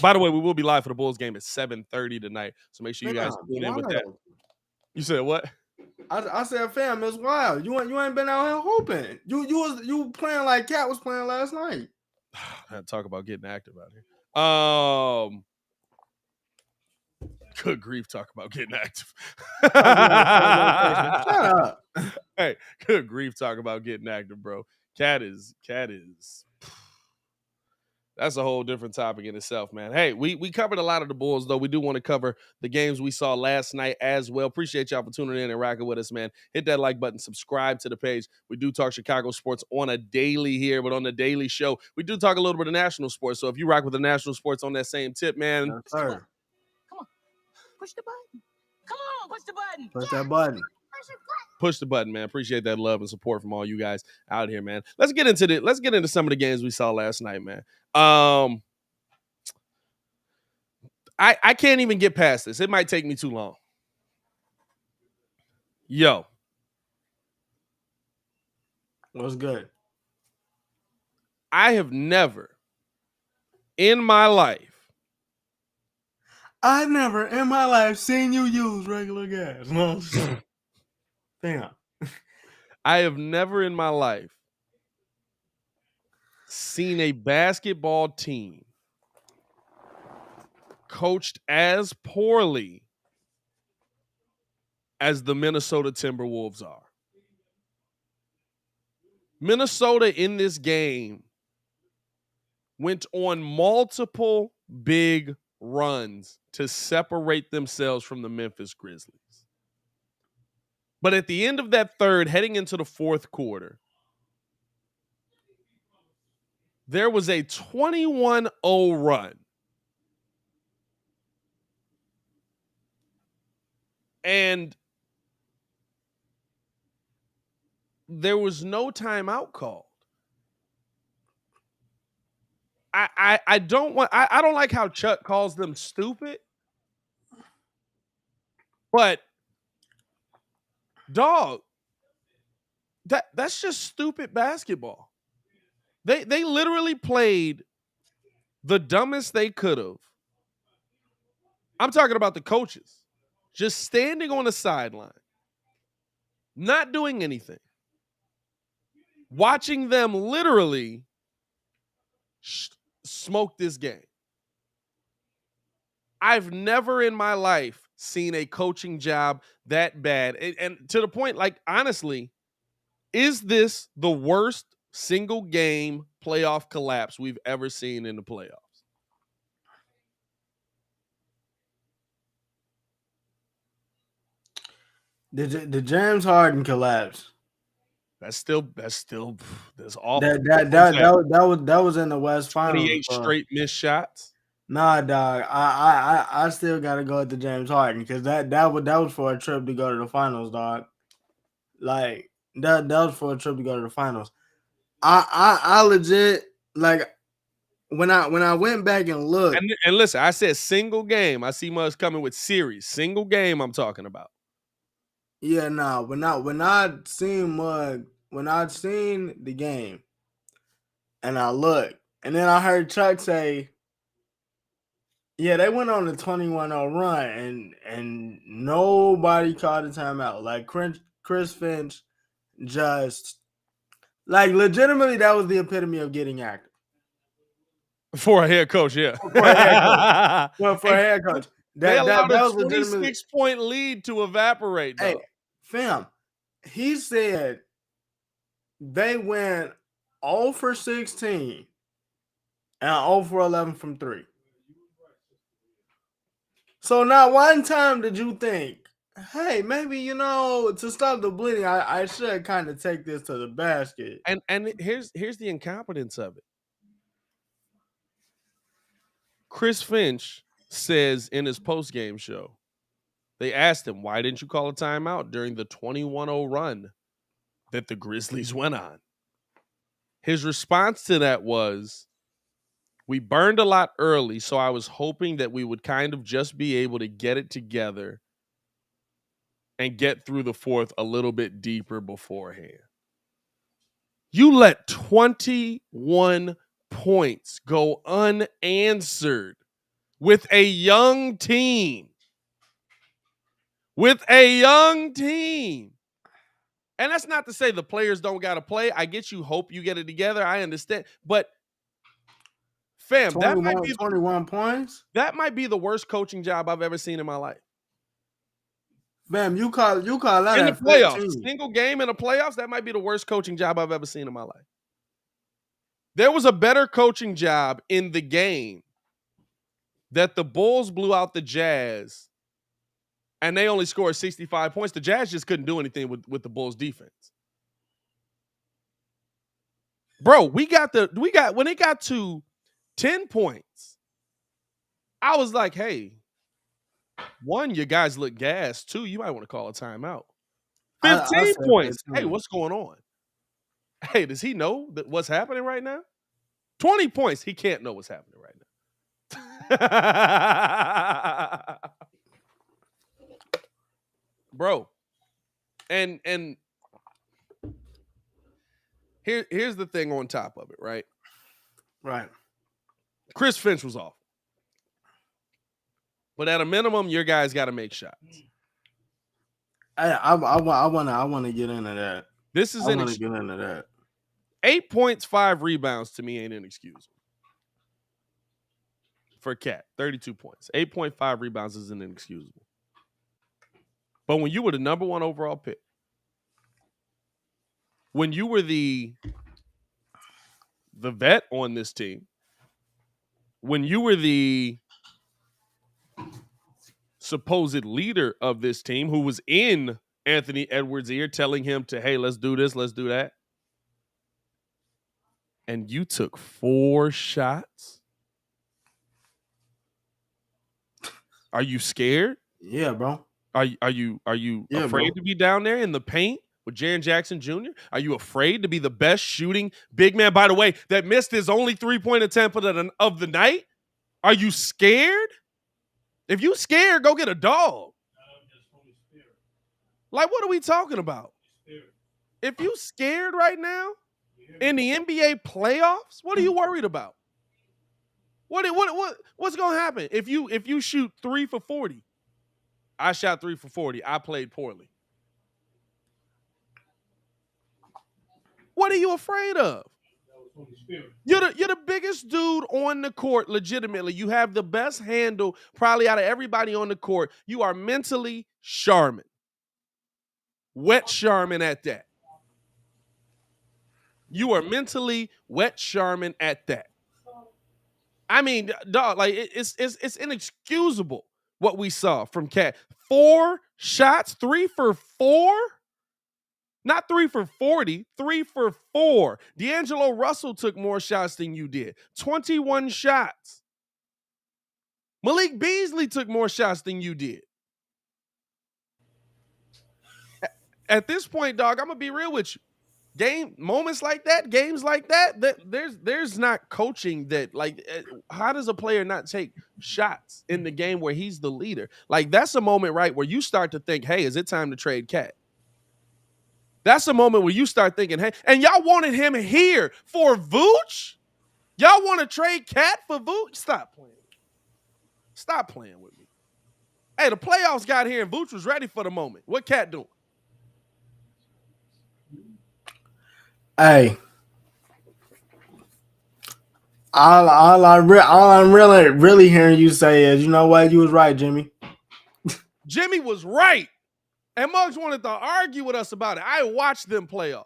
By the way, we will be live for the Bulls game at 7:30 tonight. So make sure you guys tune in with that. You said what? I said, fam, it's wild. You ain't been out here hooping. You playing like Cat was playing last night. I had to talk about getting active out here. Good grief, talk about getting active. Shut up. Hey, good grief, talk about getting active, bro. Cat is that's a whole different topic in itself, man. Hey, we covered a lot of the Bulls, though. We do want to cover the games we saw last night as well. Appreciate y'all for tuning in and rocking with us, man. Hit that like button, subscribe to the page. We do talk Chicago sports on a daily here, but on the daily show, we do talk a little bit of national sports. So if you rock with the national sports on that same tip, man. Yes, sir. Come on. Push the button. Come on, push the button. Push that button. Push the button, man. Appreciate that love and support from all you guys out here, man. Let's get into some of the games we saw last night, man. I can't even get past this. It might take me too long. Yo. What's good? I have never in my life seen you use regular gas. No. Damn. I have never in my life seen a basketball team coached as poorly as the Minnesota Timberwolves are. Minnesota in this game went on multiple big runs to separate themselves from the Memphis Grizzlies. But at the end of that third, heading into the fourth quarter, there was a 21-0 run. And there was no timeout called. I don't like how Chuck calls them stupid. But dog, that's just stupid basketball. They literally played the dumbest they could have. I'm talking about the coaches. Just standing on the sideline, not doing anything. Watching them literally smoke this game. I've never in my life seen a coaching job that bad. And to the point, like, honestly, is this the worst single game playoff collapse we've ever seen in the playoffs? The James Harden collapse. That's awful. That was in the West Finals. 28 straight missed shots. Nah, dog. I still gotta go with the James Harden because that was for a trip to go to the finals, dog. Like that was for a trip to go to the finals. I legit, like, when I went back and looked. And listen, I said single game. I see Muzz coming with series. Single game I'm talking about. Yeah, nah. When I seen Mug, when I seen the game, and I looked, and then I heard Chuck say, yeah, they went on a 21-0 run, and nobody called a timeout. Like Chris Finch just, like, legitimately, that was the epitome of getting active. For a head coach, yeah. For a head coach. Well, for a head coach. They allowed that a was legitimately 26-point lead to evaporate, though. Hey, fam, he said they went 0 for 16 and 0 for 11 from 3. So not one time did you think, hey, maybe, to stop the bleeding, I should kind of take this to the basket. And here's the incompetence of it. Chris Finch says in his post-game show, they asked him, why didn't you call a timeout during the 21-0 run that the Grizzlies went on? His response to that was, we burned a lot early, so I was hoping that we would kind of just be able to get it together and get through the fourth a little bit deeper beforehand. You let 21 points go unanswered with a young team. And that's not to say the players don't got to play. I get you. Hope you get it together. I understand. But, fam, 21 points? That might be the worst coaching job I've ever seen in my life. Fam, you call that in the playoffs. 15. Single game in the playoffs, that might be the worst coaching job I've ever seen in my life. There was a better coaching job in the game that the Bulls blew out the Jazz and they only scored 65 points. The Jazz just couldn't do anything with the Bulls defense. Bro, when it got to 10 points, I was like, hey, 1, you guys look gassed. 2, you might want to call a timeout. 15 points. 15. Hey, what's going on? Hey, does he know that what's happening right now? 20 points. He can't know what's happening right now. Bro. And here's the thing on top of it, right? Right. Chris Finch was off. But at a minimum, your guys got to make shots. I want to get into that. This is 8 points, 5 rebounds to me ain't inexcusable. For Cat, 32 points. 8.5 rebounds is inexcusable. But when you were the number 1 overall pick, when you were the vet on this team, when you were the supposed leader of this team who was in Anthony Edwards' ear telling him to, hey, let's do this, let's do that. And you took 4 shots? Are you scared? Yeah, bro. Are you afraid to be down there in the paint with Jaren Jackson Jr.? Are you afraid to be the best shooting big man, by the way, that missed his only 3-point attempt of the night? Are you scared? If you scared, go get a dog. Like, what are we talking about? If you scared right now in the NBA playoffs, what are you worried about? What's gonna happen if you shoot 3 for 40? I shot 3 for 40. I played poorly. What are you afraid of? You're the biggest dude on the court, legitimately. You have the best handle probably out of everybody on the court. You are mentally Charmin. Wet Charmin at that. You are mentally wet Charmin at that. I mean, dog, like it's inexcusable what we saw from Cat. 4 shots, 3 for 4? Not 3 for 40, 3 for 4. D'Angelo Russell took more shots than you did. 21 shots. Malik Beasley took more shots than you did. At this point, dog, I'm going to be real with you. Moments like that, games like that, there's not coaching that, like, how does a player not take shots in the game where he's the leader? Like, that's a moment, right, where you start to think, hey, is it time to trade Cat? That's a moment where you start thinking, hey, and y'all wanted him here for Vooch? Y'all want to trade Cat for Vooch? Stop playing. Stop playing with me. Hey, the playoffs got here and Vooch was ready for the moment. What Cat doing? Hey, all I'm really hearing you say is, you know what, you was right, Jimmy. Jimmy was right. And Muggs wanted to argue with us about it. I watched them playoffs.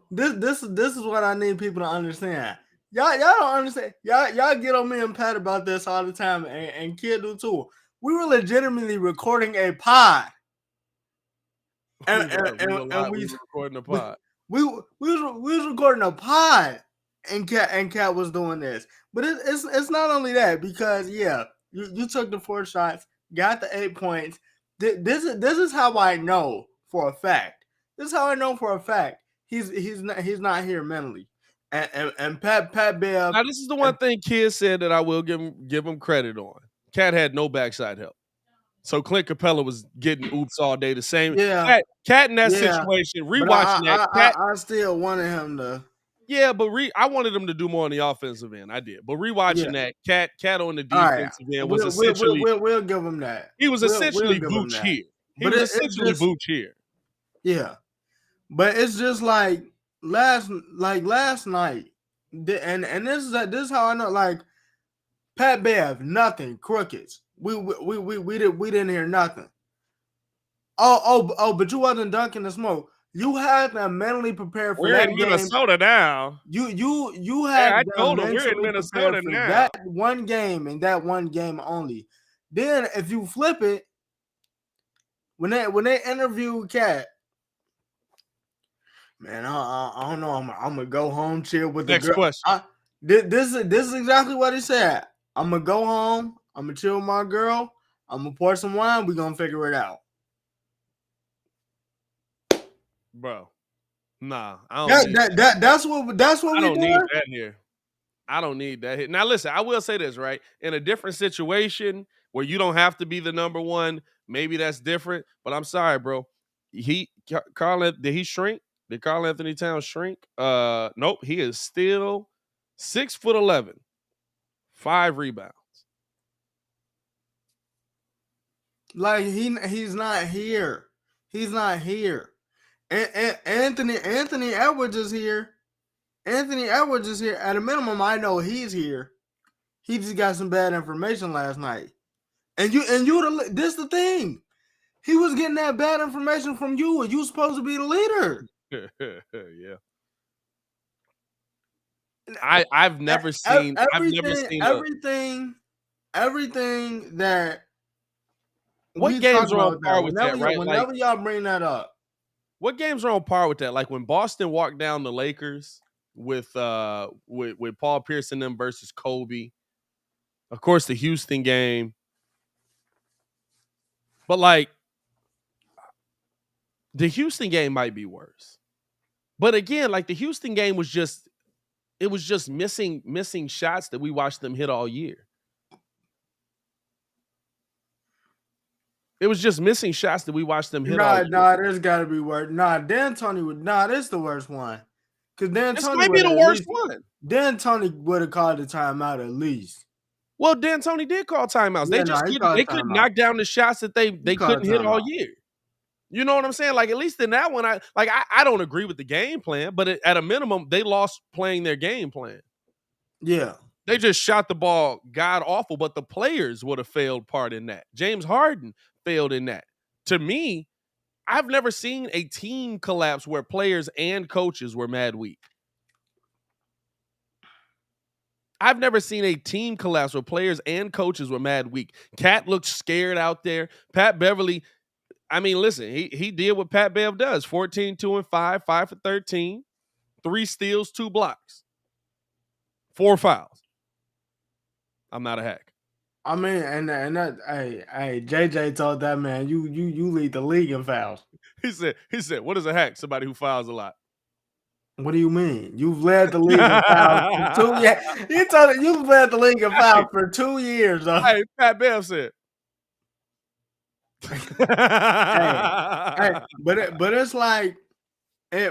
This This is what I need people to understand. Y'all don't understand. Y'all get on me and Pat about this all the time, and Kid do too. We were legitimately recording a pod. And we was recording a pod. We was recording a pod, and Cat was doing this. But it's not only that, because you took the 4 shots, got the 8 points. This is how I know for a fact. This is how I know for a fact he's not here mentally. And Pat Bev. Now this is the one thing Kid said that I will give him credit on. Cat had no backside help. So Clint Capella was getting oops all day. The same. Yeah. Cat in that situation, rewatching that. I still wanted him to. Yeah, but I wanted him to do more on the offensive end. I did. But rewatching that, Cat on the defensive end was essentially. We'll give him that. He was essentially Vooch here. He was essentially Vooch here. Yeah. But it's just like last night. And this is how I know, like, Pat Bev, nothing, crickets. We didn't hear nothing. But you wasn't dunking the smoke. You had them mentally prepared for we're that in game. Minnesota now. You had I told him we're in Minnesota now. That one game and that one game only. Then if you flip it, when they interview Cat, man, I don't know. I'm gonna go home, chill with Next the girl. question. This is exactly what he said. I'm gonna go home. I'm gonna chill with my girl. I'm gonna pour some wine. We're gonna figure it out. Bro, nah. That's what I we don't doing? need that here. I don't need that here. Now, listen, I will say this, right? In a different situation where you don't have to be the number one, maybe that's different. But I'm sorry, bro. Did he shrink? Did Karl Anthony Towns shrink? Nope. He is still 6'11", 5 rebounds. Like he's not here. He's not here. And Anthony Edwards is here. Anthony Edwards is here. At a minimum, I know he's here. He just got some bad information last night. And this is the thing. He was getting that bad information from you, and you supposed to be the leader. Yeah. I've never seen everything that what we games talk are on about par that. with that, right? Whenever y'all bring that up, what games are on par with that? Like when Boston walked down the Lakers with Paul Pierce and them versus Kobe. Of course, the Houston game. But like the Houston game might be worse. But again, like the Houston game was just missing shots that we watched them hit all year. It was just missing shots that we watched them hit all year. There's got to be worse. This is the worst one. Because This might be the worst one. D'Antoni would have called the timeout at least. Well, D'Antoni did call timeouts. Yeah, they couldn't knock down the shots that they couldn't hit all year. You know what I'm saying? Like at least in that one, I don't agree with the game plan, but at a minimum, they lost playing their game plan. Yeah. They just shot the ball god awful, but the players would have failed part in that. James Harden failed in that. To me, I've never seen a team collapse where players and coaches were mad weak. I've never seen a team collapse where players and coaches were mad weak. Cat looked scared out there. Pat Beverly, I mean, listen, he did what Pat Bev does. 14, 2 and 5, 5 for 13, 3 steals, 2 blocks, 4 fouls. I'm not a hack. I mean, and that hey, JJ told that man, you lead the league in fouls. He said, what is a hack? Somebody who fouls a lot. What do you mean? You've led the league in fouls for 2 years. He told it you've led the league in fouls for 2 years. Though. Hey, Pat Bev said. But it's like,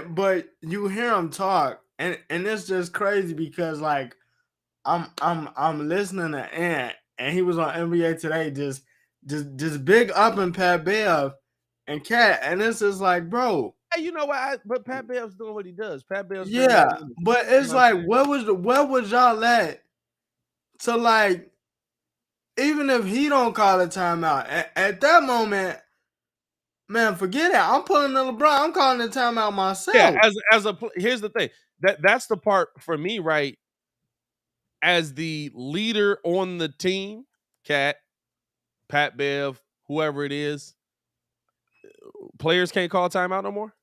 but you hear him talk, and it's just crazy because like I'm listening to Ant, and he was on NBA Today, just big up in Pat Bev and Cat, and it's just like, bro. Hey, you know what? But Pat Bev's doing what he does. Pat Bev's but it's like, where was y'all at to like, even if he don't call a timeout at that moment, man, forget it. I'm pulling the LeBron. I'm calling the timeout myself. Yeah, here's the thing. That's the part for me, right? As the leader on the team, Cat, Pat Bev, whoever it is, players can't call timeout no more.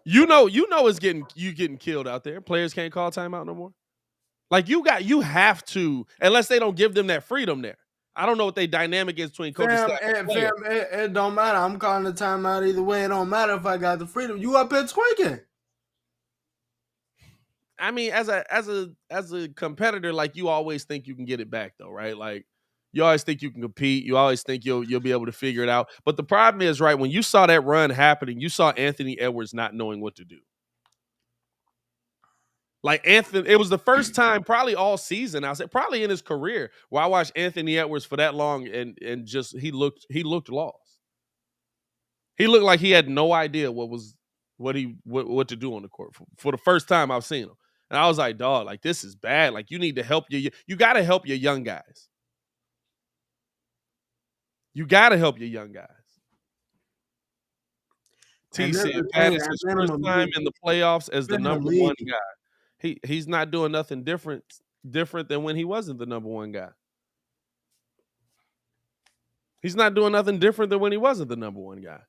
You know it's getting killed out there. Players can't call timeout no more. Like you have to, unless they don't give them that freedom there. I don't know what they dynamic is between coach and staff. It don't matter. I'm calling the timeout either way. It don't matter if I got the freedom. You up here tweaking. I mean, as a competitor, like you always think you can get it back though, right? Like you always think you can compete. You always think you'll be able to figure it out. But the problem is, right, when you saw that run happening, you saw Anthony Edwards not knowing what to do. Like Anthony, it was the first time probably all season, I said probably in his career, where I watched Anthony Edwards for that long and just he looked lost. He looked like he had no idea what to do on the court for the first time I've seen him. And I was like, dog, like this is bad. Like you need to help you got to help your young guys. You got to help your young guys. TC Pattinson's first time in the playoffs as the number one guy. He's not doing nothing different than when he wasn't the number one guy. He's not doing nothing different than when he wasn't the number one guy.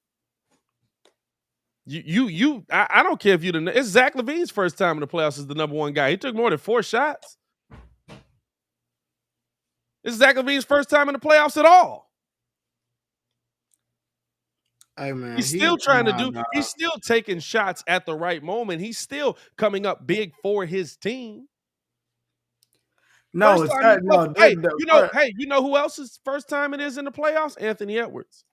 I don't care if it's Zach LaVine's first time in the playoffs as the number one guy. He took more than 4 shots. It's Zach LaVine's first time in the playoffs at all. Hey man, he's still he's still taking shots at the right moment. He's still coming up big for his team. No, you know who else's first time it is in the playoffs? Anthony Edwards.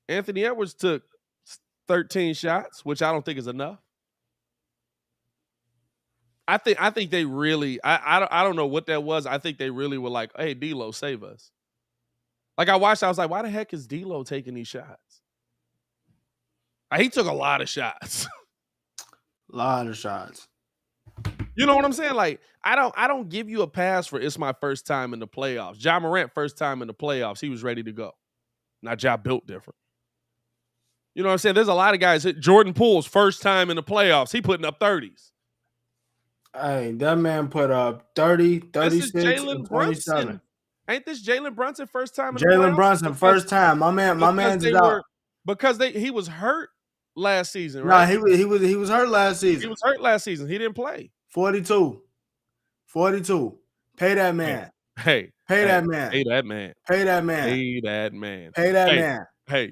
Anthony Edwards took 13 shots, which I don't think is enough. I think they really I don't know what that was. I think they really were like, hey, D'Lo, save us. Like I watched, I was like, why the heck is D'Lo taking these shots? He took a lot of shots. A lot of shots. You know what I'm saying? Like, I don't give you a pass for it's my first time in the playoffs. Ja Morant, first time in the playoffs, he was ready to go. Now Ja built different. You know what I'm saying? There's a lot of guys. Jordan Poole's first time in the playoffs, he putting up 30s. Hey, that man put up 30, 36, This is and Jalen 27. Brunson. Ain't this Jalen Brunson first time in the Jalen playoffs? Brunson, first time. My man's is out. Because he was hurt last season, Nah, right? he was hurt last season. He was hurt last season. He didn't play. 42. Pay that man. Pay that man. Pay that man. Hey,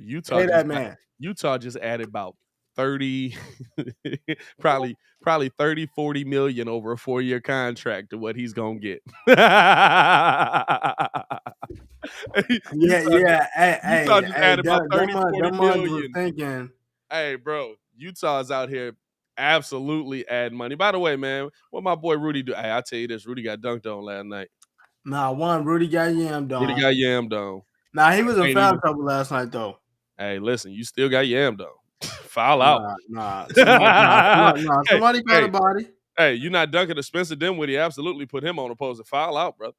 Utah just added about 30, probably 30, 40 million over a 4-year contract to what he's gonna get. Yeah. Utah just added about 30, 40 million. Was thinking. Hey, bro, Utah's out here absolutely adding money. By the way, man, what my boy Rudy do? Hey, I'll tell you this, Rudy got dunked on last night. Nah, Rudy got yammed on. Nah, he was in foul trouble last night, though. Hey, listen, you still got yammed on. Foul out. Somebody got a body. Hey, you not dunking to Spencer Dinwiddie. Absolutely put him on opposing. Foul out, brother.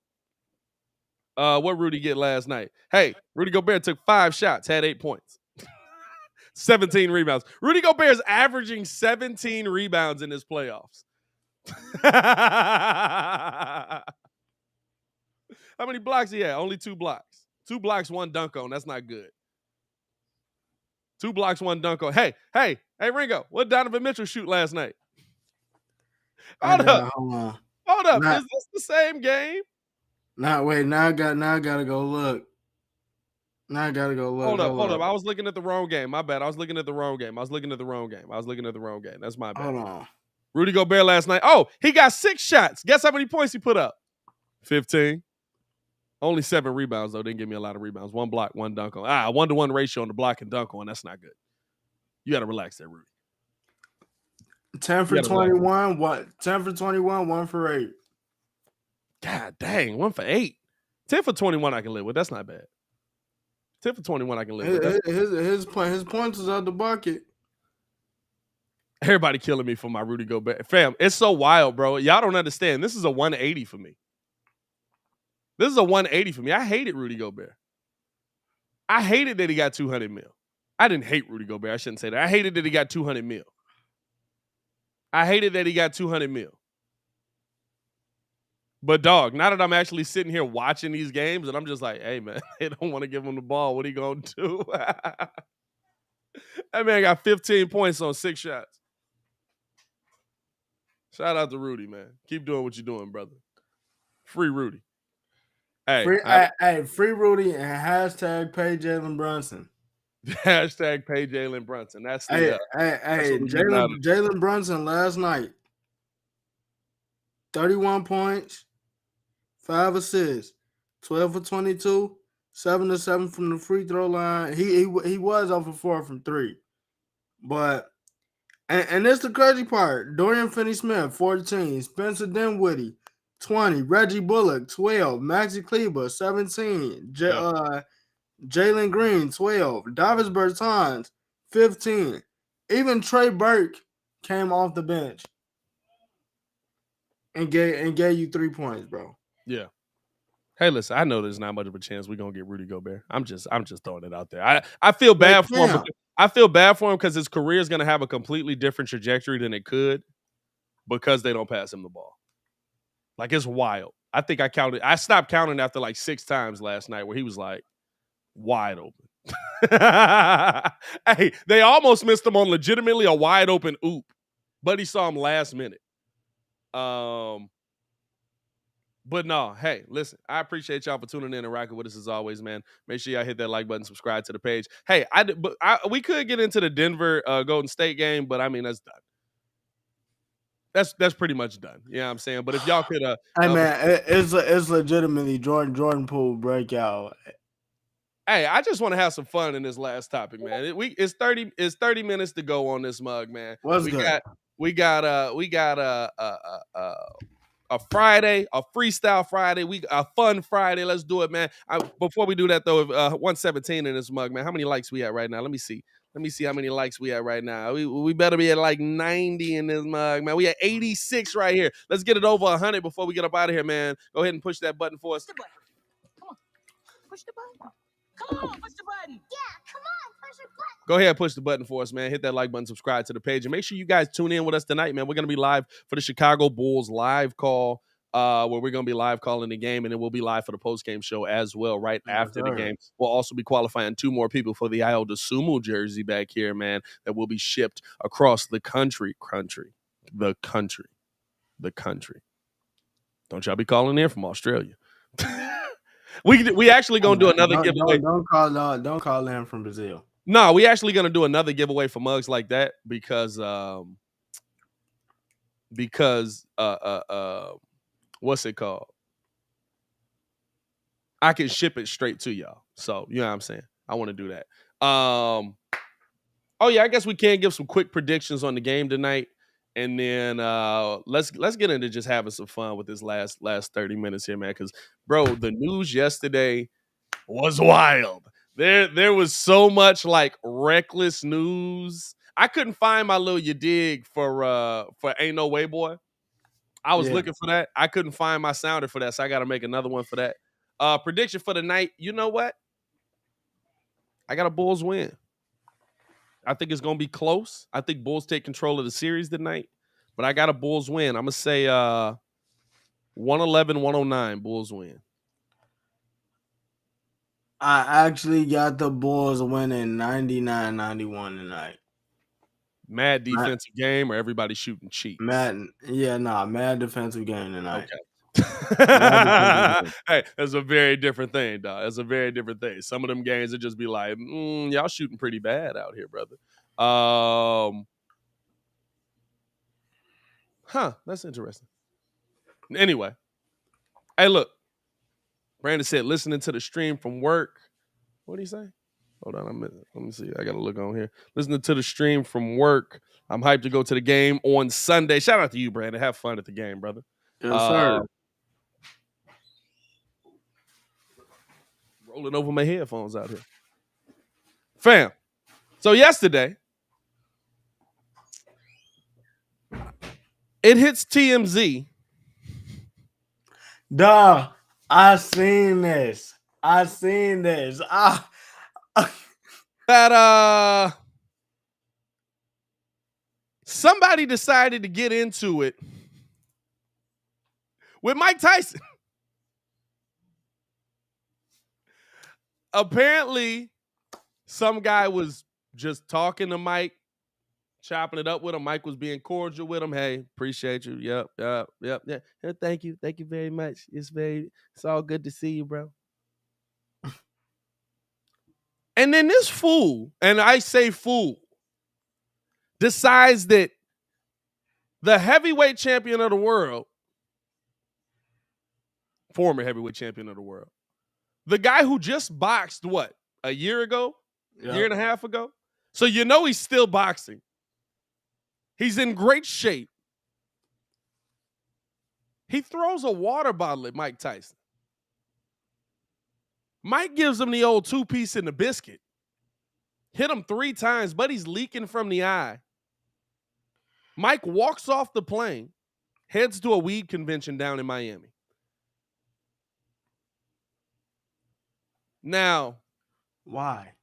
What Rudy get last night? Hey, Rudy Gobert took 5 shots, had 8 points. 17 rebounds. Rudy Gobert is averaging 17 rebounds in his playoffs. How many blocks he had? Only 2 blocks. 2 blocks, 1 dunk on. That's not good. 2 blocks, 1 dunk on. Hey, Ringo, what Donovan Mitchell shoot last night? Hold up. Is this the same game? Now I gotta go look. Hold up. I was looking at the wrong game. My bad. I was looking at the wrong game. That's my bad. Hold on. Rudy Gobert last night. Oh, he got 6 shots. Guess how many points he put up? 15. Only 7 rebounds, though. Didn't give me a lot of rebounds. 1 block, 1 dunk on. 1-to-1 ratio on the block and dunk on. That's not good. You got to relax there, Rudy. 10 for 21. 10 for 21, 1 for 8. God dang, 1 for 8. 10 for 21 I can live with. That's not bad. 10 for 21 I can live with. His points is out the bucket. Everybody killing me for my Rudy Gobert. Fam, it's so wild, bro. Y'all don't understand. This is a 180 for me. I hated Rudy Gobert. I hated that he got 200 mil. I didn't hate Rudy Gobert. I shouldn't say that. I hated that he got 200 mil. But dog, now that I'm actually sitting here watching these games and I'm just like, hey man, they don't want to give him the ball. What are you gonna do? That man got 15 points on 6 shots. Shout out to Rudy, man. Keep doing what you're doing, brother. Free Rudy. Hey, free Rudy and hashtag pay Jalen Brunson. Hashtag pay Jalen Brunson. That's the Jalen Brunson last night. 31 points, 5 assists, 12 for 22, 7 to 7 from the free throw line. He was 0 for 4 from 3. But and this the crazy part. Dorian Finney-Smith, 14, Spencer Dinwiddie, 20, Reggie Bullock, 12, Maxi Kleber, 17, Jalen Green, 12, Davis Bertans, 15. Even Trey Burke came off the bench and gave you 3 points, bro. Yeah. Hey, listen, I know there's not much of a chance we're gonna get Rudy Gobert. I'm just throwing it out there. I feel bad for him. I feel bad for him because his career is gonna have a completely different trajectory than it could because they don't pass him the ball. Like, it's wild. I think I stopped counting after like 6 times last night where he was like wide open. Hey, they almost missed him on legitimately a wide open oop, but he saw him last minute. But no, hey, listen, I appreciate y'all for tuning in and rocking with us as always, man. Make sure y'all hit that like button, subscribe to the page. Hey, we could get into the Denver Golden State game, but I mean, that's done. That's pretty much done. You know what I'm saying? But if y'all could it's legitimately Jordan Poole breakout. Hey, I just want to have some fun in this last topic, man. It's 30 minutes to go on this mug, man. We got a Friday, a freestyle Friday, a fun Friday. Let's do it, man. Before we do that, though, 117 in this mug, man. How many likes we at right now? Let me see. Let me see how many likes we at right now. We better be at like 90 in this mug, man. We at 86 right here. Let's get it over 100 before we get up out of here, man. Go ahead and push that button for us. Push the button. Come on. Push the button. Come on, push the button. Yeah, come on, push your button. Go ahead and push the button for us, man. Hit that like button, subscribe to the page, and make sure you guys tune in with us tonight, man. We're going to be live for the Chicago Bulls live call, where we're going to be live calling the game, and then we'll be live for the post-game show as well right after the game. We'll also be qualifying 2 more people for the Ayo Dosunmu jersey back here, man, that will be shipped across the country. The country. Don't y'all be calling in from Australia. We actually gonna do another giveaway. Don't call in from Brazil. No, we actually gonna do another giveaway for mugs like that because what's it called? I can ship it straight to y'all. So you know what I'm saying? I want to do that. Oh yeah, I guess we can give some quick predictions on the game tonight. And then let's get into just having some fun with this last 30 minutes here, man. Because, bro, the news yesterday was wild. There was so much like reckless news. I couldn't find my little you dig for Ain't No Way Boy. I was looking for that. I couldn't find my sounder for that, so I got to make another one for that. Prediction for the night. You know what? I got a Bulls win. I think it's going to be close. I think Bulls take control of the series tonight, but I got a Bulls win. I'm going to say 111-109 Bulls win. I actually got the Bulls winning 99-91 tonight. Mad defensive game or everybody shooting cheap? Mad defensive game tonight. Okay. Hey, that's a very different thing, dog. That's a very different thing. Some of them games would just be like, y'all shooting pretty bad out here, brother. That's interesting. Anyway, hey, look. Brandon said, listening to the stream from work. What did he say? Hold on, let me see. I got to look on here. Listening to the stream from work. I'm hyped to go to the game on Sunday. Shout out to you, Brandon. Have fun at the game, brother. Yes, sir. Rolling over my headphones out here. Fam. So yesterday, it hits TMZ. Duh. I seen this. That somebody decided to get into it with Mike Tyson. Apparently, some guy was just talking to Mike, chopping it up with him. Mike was being cordial with him. Hey, appreciate you. Yep. Yeah. Thank you very much. It's all good to see you, bro. And then this fool, and I say fool, decides that the heavyweight champion of the world, former heavyweight champion of the world, the guy who just boxed, a year ago? Yep. Year and a half ago? So you know he's still boxing. He's in great shape. He throws a water bottle at Mike Tyson. Mike gives him the old 2-piece in the biscuit. Hit him 3 times, but he's leaking from the eye. Mike walks off the plane, heads to a weed convention down in Miami. Now, why?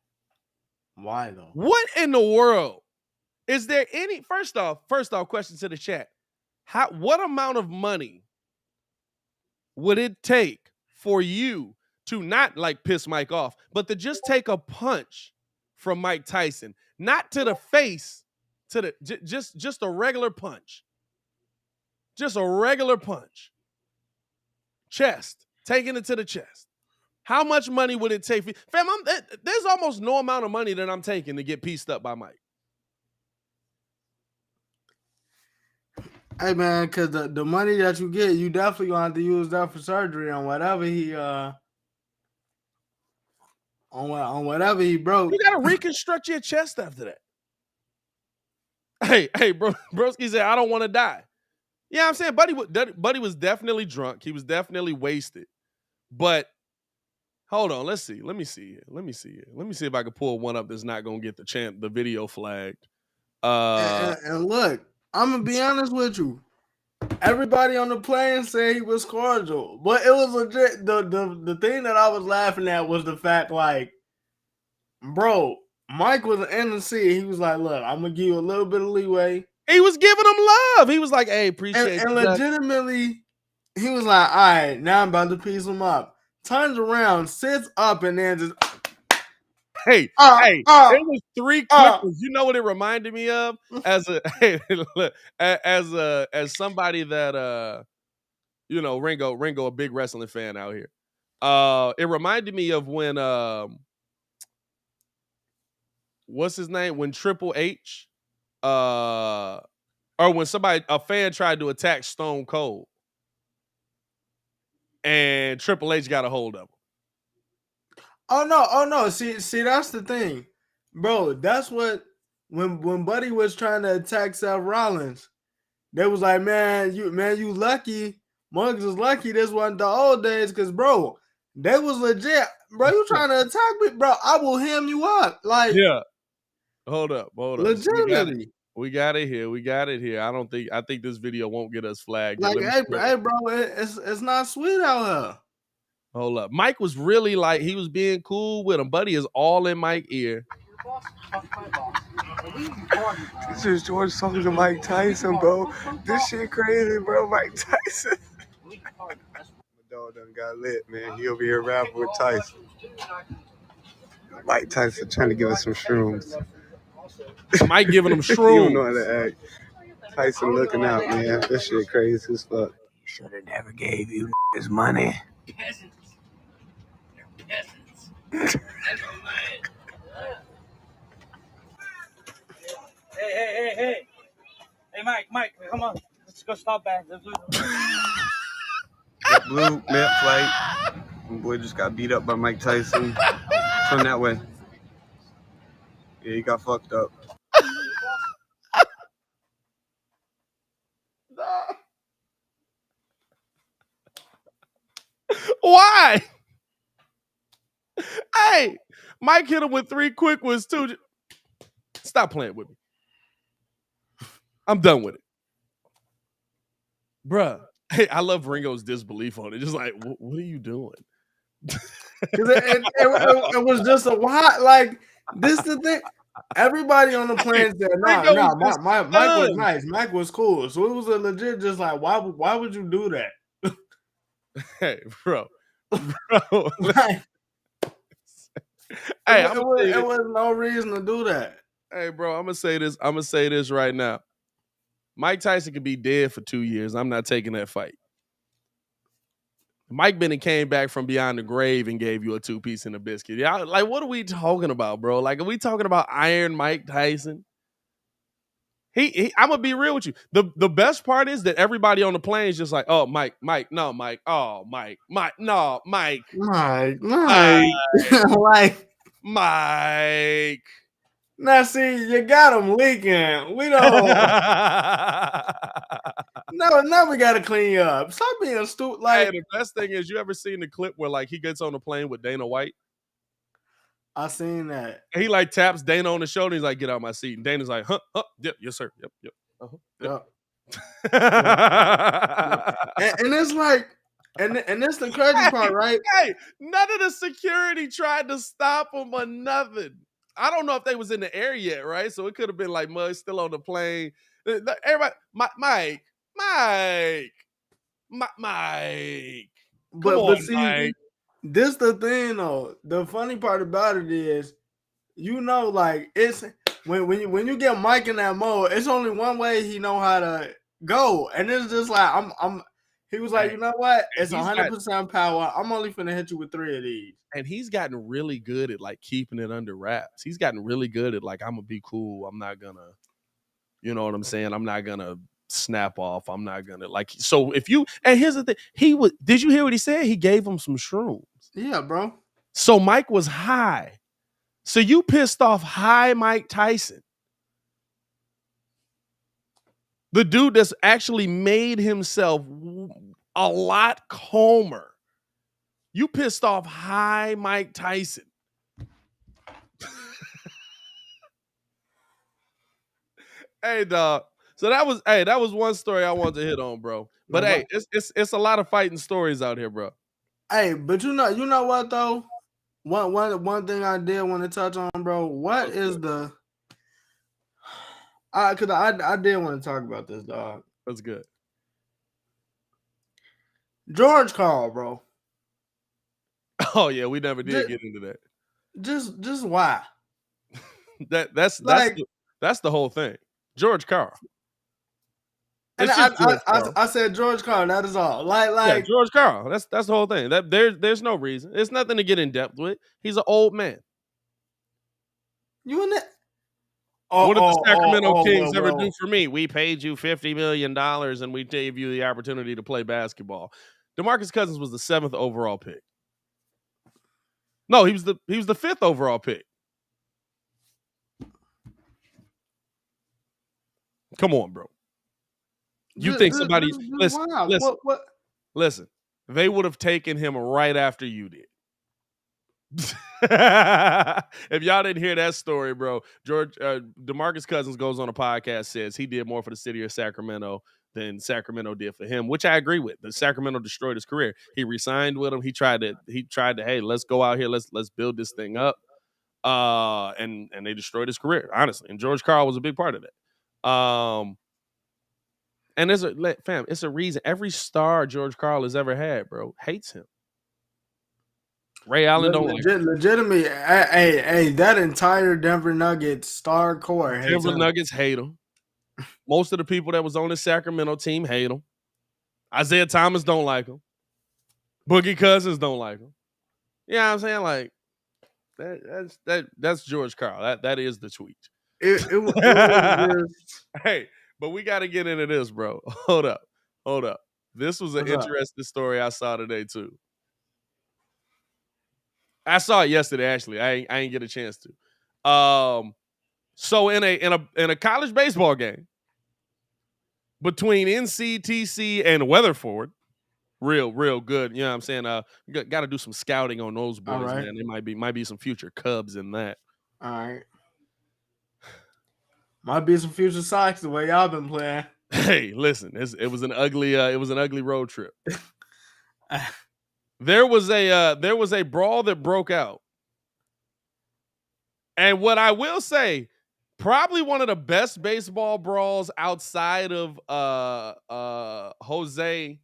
Why though? What in the world? Is there any first off, question to the chat. What amount of money would it take for you to not like piss Mike off, but to just take a punch from Mike Tyson? Not to the face, to the just a regular punch. Just a regular punch. Chest. Taking it to the chest. How much money would it take? Fam, there's almost no amount of money that I'm taking to get pieced up by Mike. Hey, man, because the money that you get, you definitely going to have to use that for surgery on whatever he on whatever he broke. You got to reconstruct your chest after that. Hey, bro, broski said, I don't want to die. Yeah, I'm saying Buddy was definitely drunk. He was definitely wasted. But hold on, let's see. Let me see if I can pull one up that's not gonna get the video flagged. And look, I'm gonna be honest with you. Everybody on the plane said he was cordial, but it was legit. The thing that I was laughing at was the fact, like, bro, Mike was in the seat. He was like, "Look, I'm gonna give you a little bit of leeway." He was giving him love. He was like, "Hey, appreciate And you." legitimately, he was like, "All right, now I'm about to piece him up." Turns around, sits up, and then just Hey, it was 3 Clippers. You know what it reminded me of? As a as somebody that you know, Ringo, a big wrestling fan out here. It reminded me of when what's his name? When Triple H or when a fan tried to attack Stone Cold and Triple H got a hold of him. Oh no. See, that's the thing, bro. That's what when Buddy was trying to attack Seth Rollins, they was like, you lucky. Muggs is lucky this wasn't the old days, because bro, they was legit. Bro, you trying to attack me, bro? I will hem you up. Like, yeah. Hold up. Legitimately. We got it here. I think this video won't get us flagged. Like, hey, bro, it's not sweet out here. Hold up. Mike was really like, he was being cool with him. Buddy is all in Mike's ear. This is George talking to Mike Tyson, bro. This shit crazy, bro. Mike Tyson. My dog done got lit, man. He over here rapping with Tyson. Mike Tyson trying to give us some shrooms. Mike giving him You shrooms. don't know how to act. Tyson looking out, man. This shit crazy as fuck. He should have never gave you his money. Peasants. They're peasants. Hey. Hey, Mike, come on. Let's go stop that. That blue map flight. My boy just got beat up by Mike Tyson. Turn that way. Yeah, he got fucked up. Why? Hey, Mike hit him with 3 quick ones too. Stop playing with me. I'm done with it. Bruh. Hey, I love Ringo's disbelief on it. Just like, what are you doing? It was just a wild, like, this the thing. Everybody on the plane said, Mike was nice. Mike was cool. So it was a legit just like, why would you do that? Hey, bro. Like, Hey, it was no reason to do that. Hey, bro, I'm gonna say this right now. Mike Tyson could be dead for 2 years. I'm not taking that fight. Mike Bennett came back from beyond the grave and gave you a 2-piece and a biscuit. Yeah, like, what are we talking about, bro? Like, are we talking about Iron Mike Tyson? I'm gonna be real with you. The best part is that everybody on the plane is just like, oh, Mike, no, Mike, oh, Mike, no, Mike, like, Mike. Now, see, you got him leaking. We don't. Now we got to clean you up. Stop being stupid. Like, hey, the best thing is, you ever seen the clip where like he gets on the plane with Dana White? I seen that. And he like taps Dana on the shoulder. He's like, "Get out my seat." And Dana's like, "Huh? Yep, yes, sir. Yep. Yep. And it's like, and it's the crazy part, right? Hey, none of the security tried to stop him or nothing. I don't know if they was in the air yet, right? So it could have been like Mud still on the plane. Everybody, Mike. But see, this the thing though. The funny part about it is, like, it's when you get Mike in that mode, it's only one way he know how to go, and it's just like he was like, you know what? It's 100% power. I'm only finna hit you with 3 of these. And he's gotten really good at like keeping it under wraps. He's gotten really good at like, I'm gonna be cool. I'm not gonna, you know what I'm saying? I'm not gonna snap off. I'm not gonna like. So if you, and here's the thing, did you hear what he said? He gave him some shrooms. Yeah, bro. So Mike was high. So you pissed off high Mike Tyson. The dude that's actually made himself a lot calmer. You pissed off high Mike Tyson. Hey, dog. So that was one story I wanted to hit on, bro. But hey, it's a lot of fighting stories out here, bro. Hey, but you know what though? One thing I did want to touch on, bro. What is the? Cause I did want to talk about this, dog. That's good. George Karl, bro. Oh yeah, we never did get into that. Just why? That's the whole thing. George Karl. And I said George Karl. That is all. Like George Karl. That's the whole thing. That there's no reason. It's nothing to get in depth with. He's an old man. You in that? What did the Sacramento Kings ever do for me? We paid you $50 million and we gave you the opportunity to play basketball. DeMarcus Cousins was the 7th overall pick. No, he was the 5th overall pick. Come on, bro. You think somebody listen, they would have taken him right after you did. If y'all didn't hear that story, bro, DeMarcus Cousins goes on a podcast, says he did more for the city of Sacramento than Sacramento did for him, which I agree with. The Sacramento destroyed his career. He re-signed with him. He tried to, hey, let's go out here, let's build this thing up. And they destroyed his career, honestly. And George Karl was a big part of that. And it's a reason. Every star George Karl has ever had, bro, hates him. Ray Allen don't like him. Legitimately, hey, that entire Denver Nuggets star core hates Denver him. Nuggets hate him. Most of the people that was on the Sacramento team hate him. Isaiah Thomas don't like him. Boogie Cousins don't like him. You know what I'm saying? Like, that's George Karl. That is the tweet. It was Hey, but we got to get into this, bro. Hold up. This was an interesting story I saw today too. I saw it yesterday, actually. I ain't get a chance to. So in a college baseball game between NCTC and Weatherford, real good. You know what I'm saying? Got to do some scouting on those boys, right. man. There might be some future Cubs in that. All right. Might be some future Sox the way y'all been playing. Hey, listen, it was an ugly road trip. There was a brawl that broke out. And what I will say, probably one of the best baseball brawls outside of Jose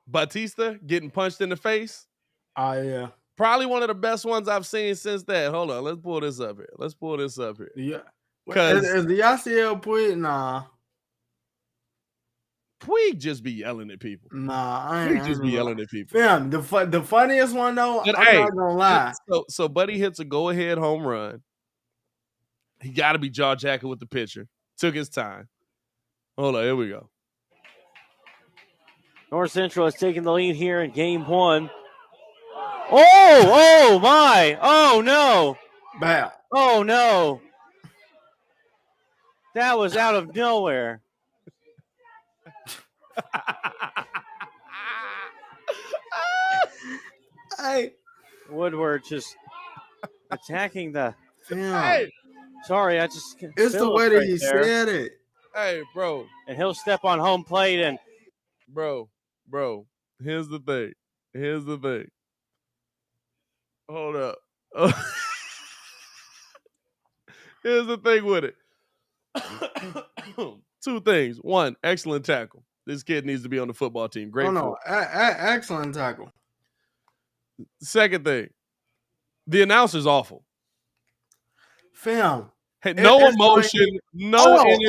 Bautista getting punched in the face. Yeah. Probably one of the best ones I've seen since that. Hold on, let's pull this up here. Yeah. Because is the Yasiel Puig? Nah. Puig just be yelling at people. Nah, I ain't. Puig just be yelling at people. Fam, the funniest one though, But I'm not gonna lie. So Buddy hits a go-ahead home run. He got to be jaw-jacking with the pitcher. Took his time. Hold on, here we go. North Central has taken the lead here in game one. Oh my! Oh no! Bam. Oh no! That was out of nowhere. Hey, Woodward just attacking the. Damn. Sorry, I just. It's the way that he said it. Hey, bro. And he'll step on home plate and. Bro. Here's the thing. Hold up. Here's the thing with it. Two things. One, excellent tackle. This kid needs to be on the football team. Great. Oh no, excellent tackle. Second thing, the announcer's awful. Fam. Hey, no emotion, no energy.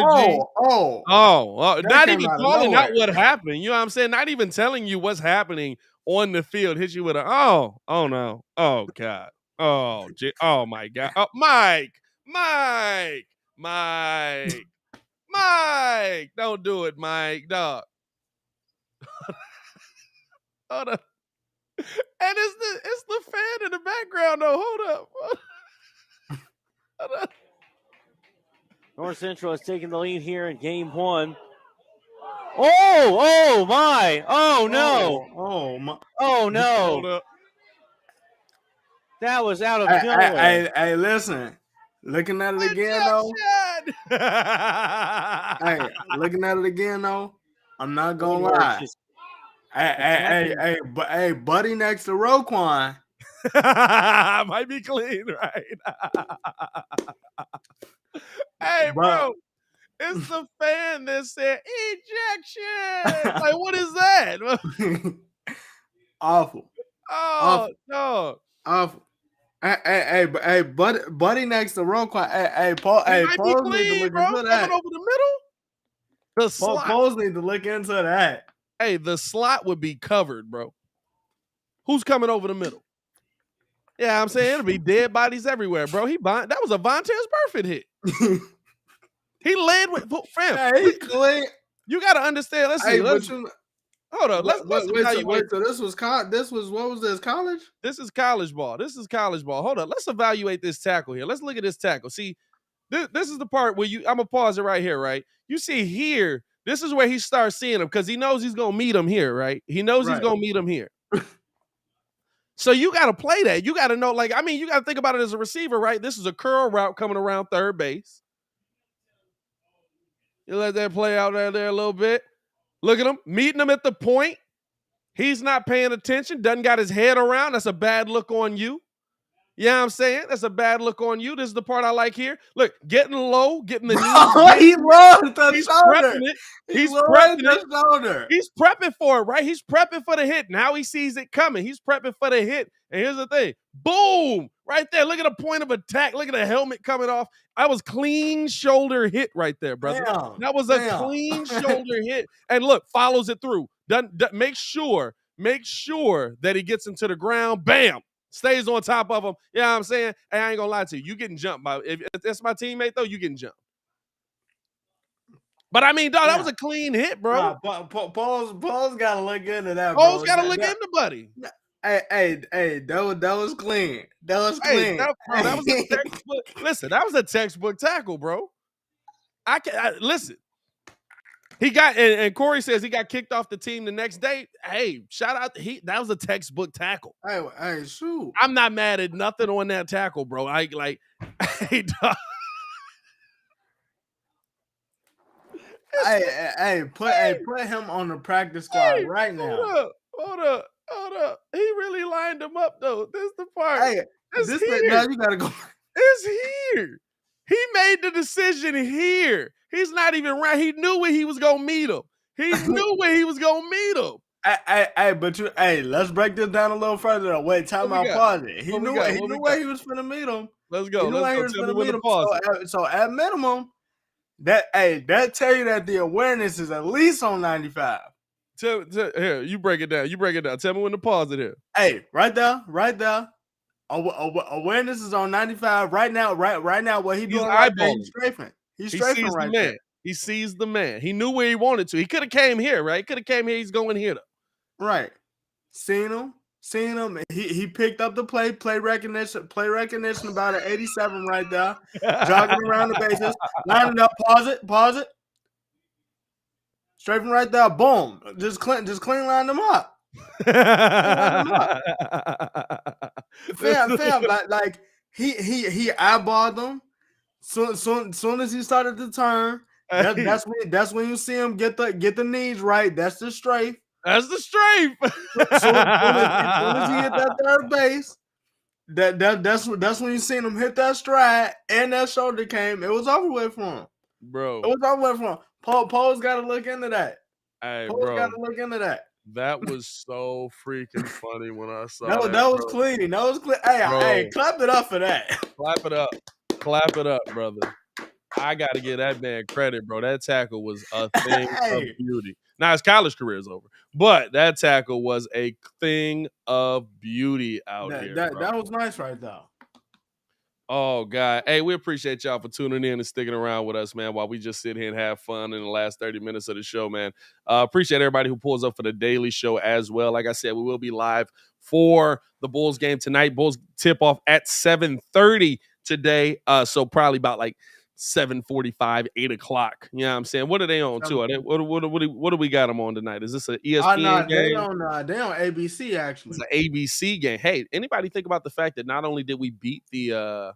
Not even calling out what happened. You know what I'm saying? Not even telling you what's happening on the field. Hit you with a oh no, oh God, oh my God, oh, Mike, don't do it, Mike, dog. Hold up. And it's the fan in the background though. Hold up. North Central has taken the lead here in game 1. Oh my! Oh no! Oh my! Oh Hold no! up. That was out of nowhere. Hey, listen. Looking at it again, though. Hey, looking at it again, though. I'm not gonna Woodward's lie. just Hey, buddy next to Roquan. Might be clean, right? Hey, bro. It's the fan that said ejection. Like, what is that? Awful. Oh, no. Awful. Hey, buddy next to Roquan. Hey, Paul. Hey, Might be Paul need to clean, look bro. into that. Coming over the middle. The slot. Paul need to look into that. Hey, the slot would be covered, bro. Who's coming over the middle? Yeah, I'm saying it'll be dead bodies everywhere, bro. That was a Vontaze Burfict hit. He led with fam. Hey, he clean. You got to understand. Let's see. Hold on. Let's evaluate. So this was what was this, college? This is college ball. Hold on. Let's evaluate this tackle here. Let's look at this tackle. See, this is the part where I'm gonna pause it right here, right? You see here, this is where he starts seeing him because he knows he's gonna meet him here, right? He knows he's gonna meet him here. So you got to play that. You got to know, you got to think about it as a receiver, right? This is a curl route coming around third base. You let that play out there a little bit. Look at him, meeting him at the point. He's not paying attention, doesn't got his head around. That's a bad look on you. You know what I'm saying? That's a bad look on you. This is the part I like here. Look, getting low, getting the knees. He loves the shoulder. He's prepping it. Shoulder. He's prepping for it, right? He's prepping for the hit. Now he sees it coming. He's prepping for the hit. And here's the thing. Boom! Right there. Look at the point of attack. Look at the helmet coming off. That was clean shoulder hit right there, brother. Damn. That was a clean shoulder hit. And look, follows it through. Make sure that he gets into the ground. Bam! Stays on top of him. You know what I'm saying? Hey, I ain't gonna lie to you. You getting jumped by if that's my teammate, though, you getting jumped. But I mean, dog, that was a clean hit, bro. Paul's got to look into that, bro. Paul's got to look into, buddy. Hey, that was clean. That was clean. That was a textbook. Listen, that was a textbook tackle, bro. Listen. He got, and Corey says he got kicked off the team the next day. Hey, shout out. That was a textbook tackle. Hey, shoot. I'm not mad at nothing on that tackle, bro. Hey, dog. Put him on the practice squad right now. Hold up. He really lined him up, though. This is the part. Hey, now you gotta go. It's here. He made the decision here. He's not even right. He knew where he was gonna meet him. Hey, let's break this down a little further. Wait, time out, pause it. He knew where he was finna meet him. Let's go. Tell me when to pause it. So at minimum, that tell you that the awareness is at least on 95. Here, you break it down. Tell me when to pause it here. Hey, right there. Awareness is on 95 right now. Right now, what he's doing right there, he's strafing. He's strafing right there. He sees the man. He knew where he wanted to. He could have came here, right? He's going here, though. Right. Seen him. He picked up the play recognition about an 87 right there. Jogging around the bases. Lining up. Pause it. Strafing right there. Boom. Just clean line them up. Fam, like he eyeballed them. Soon as he started to turn, that's when you see him get the knees right. That's the strafe. That's the strafe. Soon as he hit that third base, that's when you seen him hit that stride and that shoulder came. It was over with for him, bro. It was over with for him. Paul's got to look into that. Hey, Paul's got to look into that. That was so freaking funny when I saw that. That was clean. That was clean. Hey, clap it up for that. Clap it up, brother. I got to give that man credit, bro. That tackle was a thing of beauty. Now his college career is over, but that tackle was a thing of beauty out here. That was nice right there. Oh, God. Hey, we appreciate y'all for tuning in and sticking around with us, man, while we just sit here and have fun in the last 30 minutes of the show, man. Appreciate everybody who pulls up for the daily show as well. Like I said, we will be live for the Bulls game tonight. Bulls tip off at 7:30 today. So probably about 7:45, 8 o'clock. You know what I'm saying? What are they on too? Are they, what do we got them on tonight? Is this an ESPN game? They on ABC actually. It's an ABC game. Hey, anybody think about the fact that not only did we beat the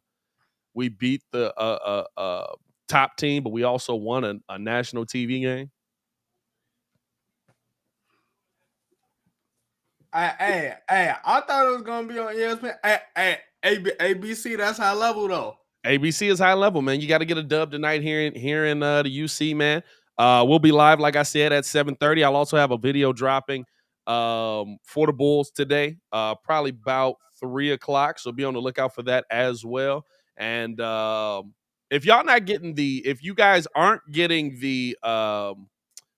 top team, but we also won a national TV game? I thought it was gonna be on ESPN. ABC, that's high level though. ABC is high level, man. You got to get a dub tonight here in the UC, man. We'll be live, like I said, at 7:30. I'll also have a video dropping for the Bulls today, probably about 3 o'clock. So be on the lookout for that as well. And if you guys aren't getting the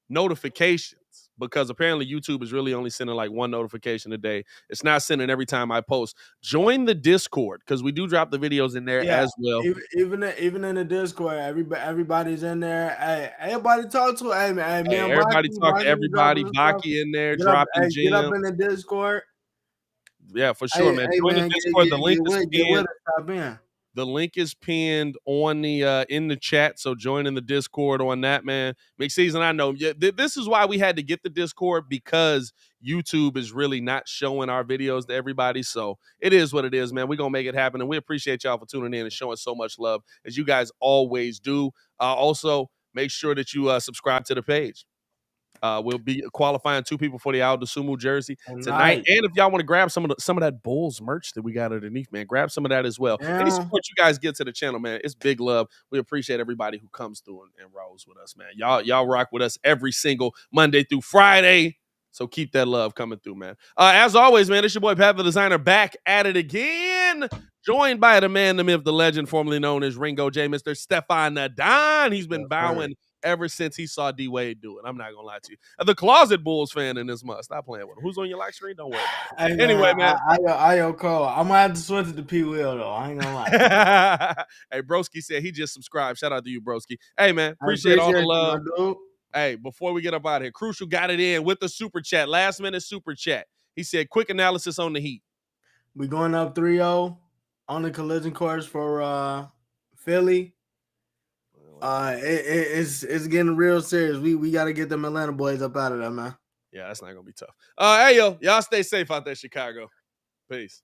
notifications, because apparently YouTube is really only sending like one notification a day. It's not sending every time I post. Join the Discord, because we do drop the videos in there as well. Even in the Discord, everybody's in there. Hey, everybody talk to. Hey, man, everybody talk to everybody. Baki in there, dropping gems. Get up in the Discord. Yeah, for sure, man. Join the Discord. The link is pinned. The link is pinned on the in the chat, so join in the Discord on that, man. McSeason, I know. This is why we had to get the Discord, because YouTube is really not showing our videos to everybody. So it is what it is, man. We're going to make it happen, and we appreciate y'all for tuning in and showing so much love, as you guys always do. Also, make sure that you subscribe to the page. We'll be qualifying 2 people for the Al DeSumo jersey tonight. And if y'all want to grab some of that Bulls merch that we got underneath, man, grab some of that as well. Yeah. Any support you guys get to the channel, man, it's big love. We appreciate everybody who comes through and rolls with us, man. Y'all rock with us every single Monday through Friday. So keep that love coming through, man. As always, man, it's your boy Pat the Designer, back at it again. Joined by the man, the myth, the legend, formerly known as Ringo J, Mr. Stefan Nadon. He's been bowing ever since he saw D-Wade do it. I'm not going to lie to you. The closet Bulls fan in this month. Stop playing with him. Who's on your lock screen? Don't worry about it. Anyway, man. I Cole. I'm going to have to switch it to P. Will, though. I ain't going to lie. Hey, Broski said he just subscribed. Shout out to you, Broski. Hey, man. Appreciate all the love. Hey, before we get up out of here, Crucial got it in with the super chat. Last minute super chat. He said, quick analysis on the Heat. We going up 3-0 on the collision course for Philly. It's getting real serious. We got to get them Atlanta boys up out of there, man. Yeah, that's not gonna be tough. Hey, y'all stay safe out there, Chicago. Peace.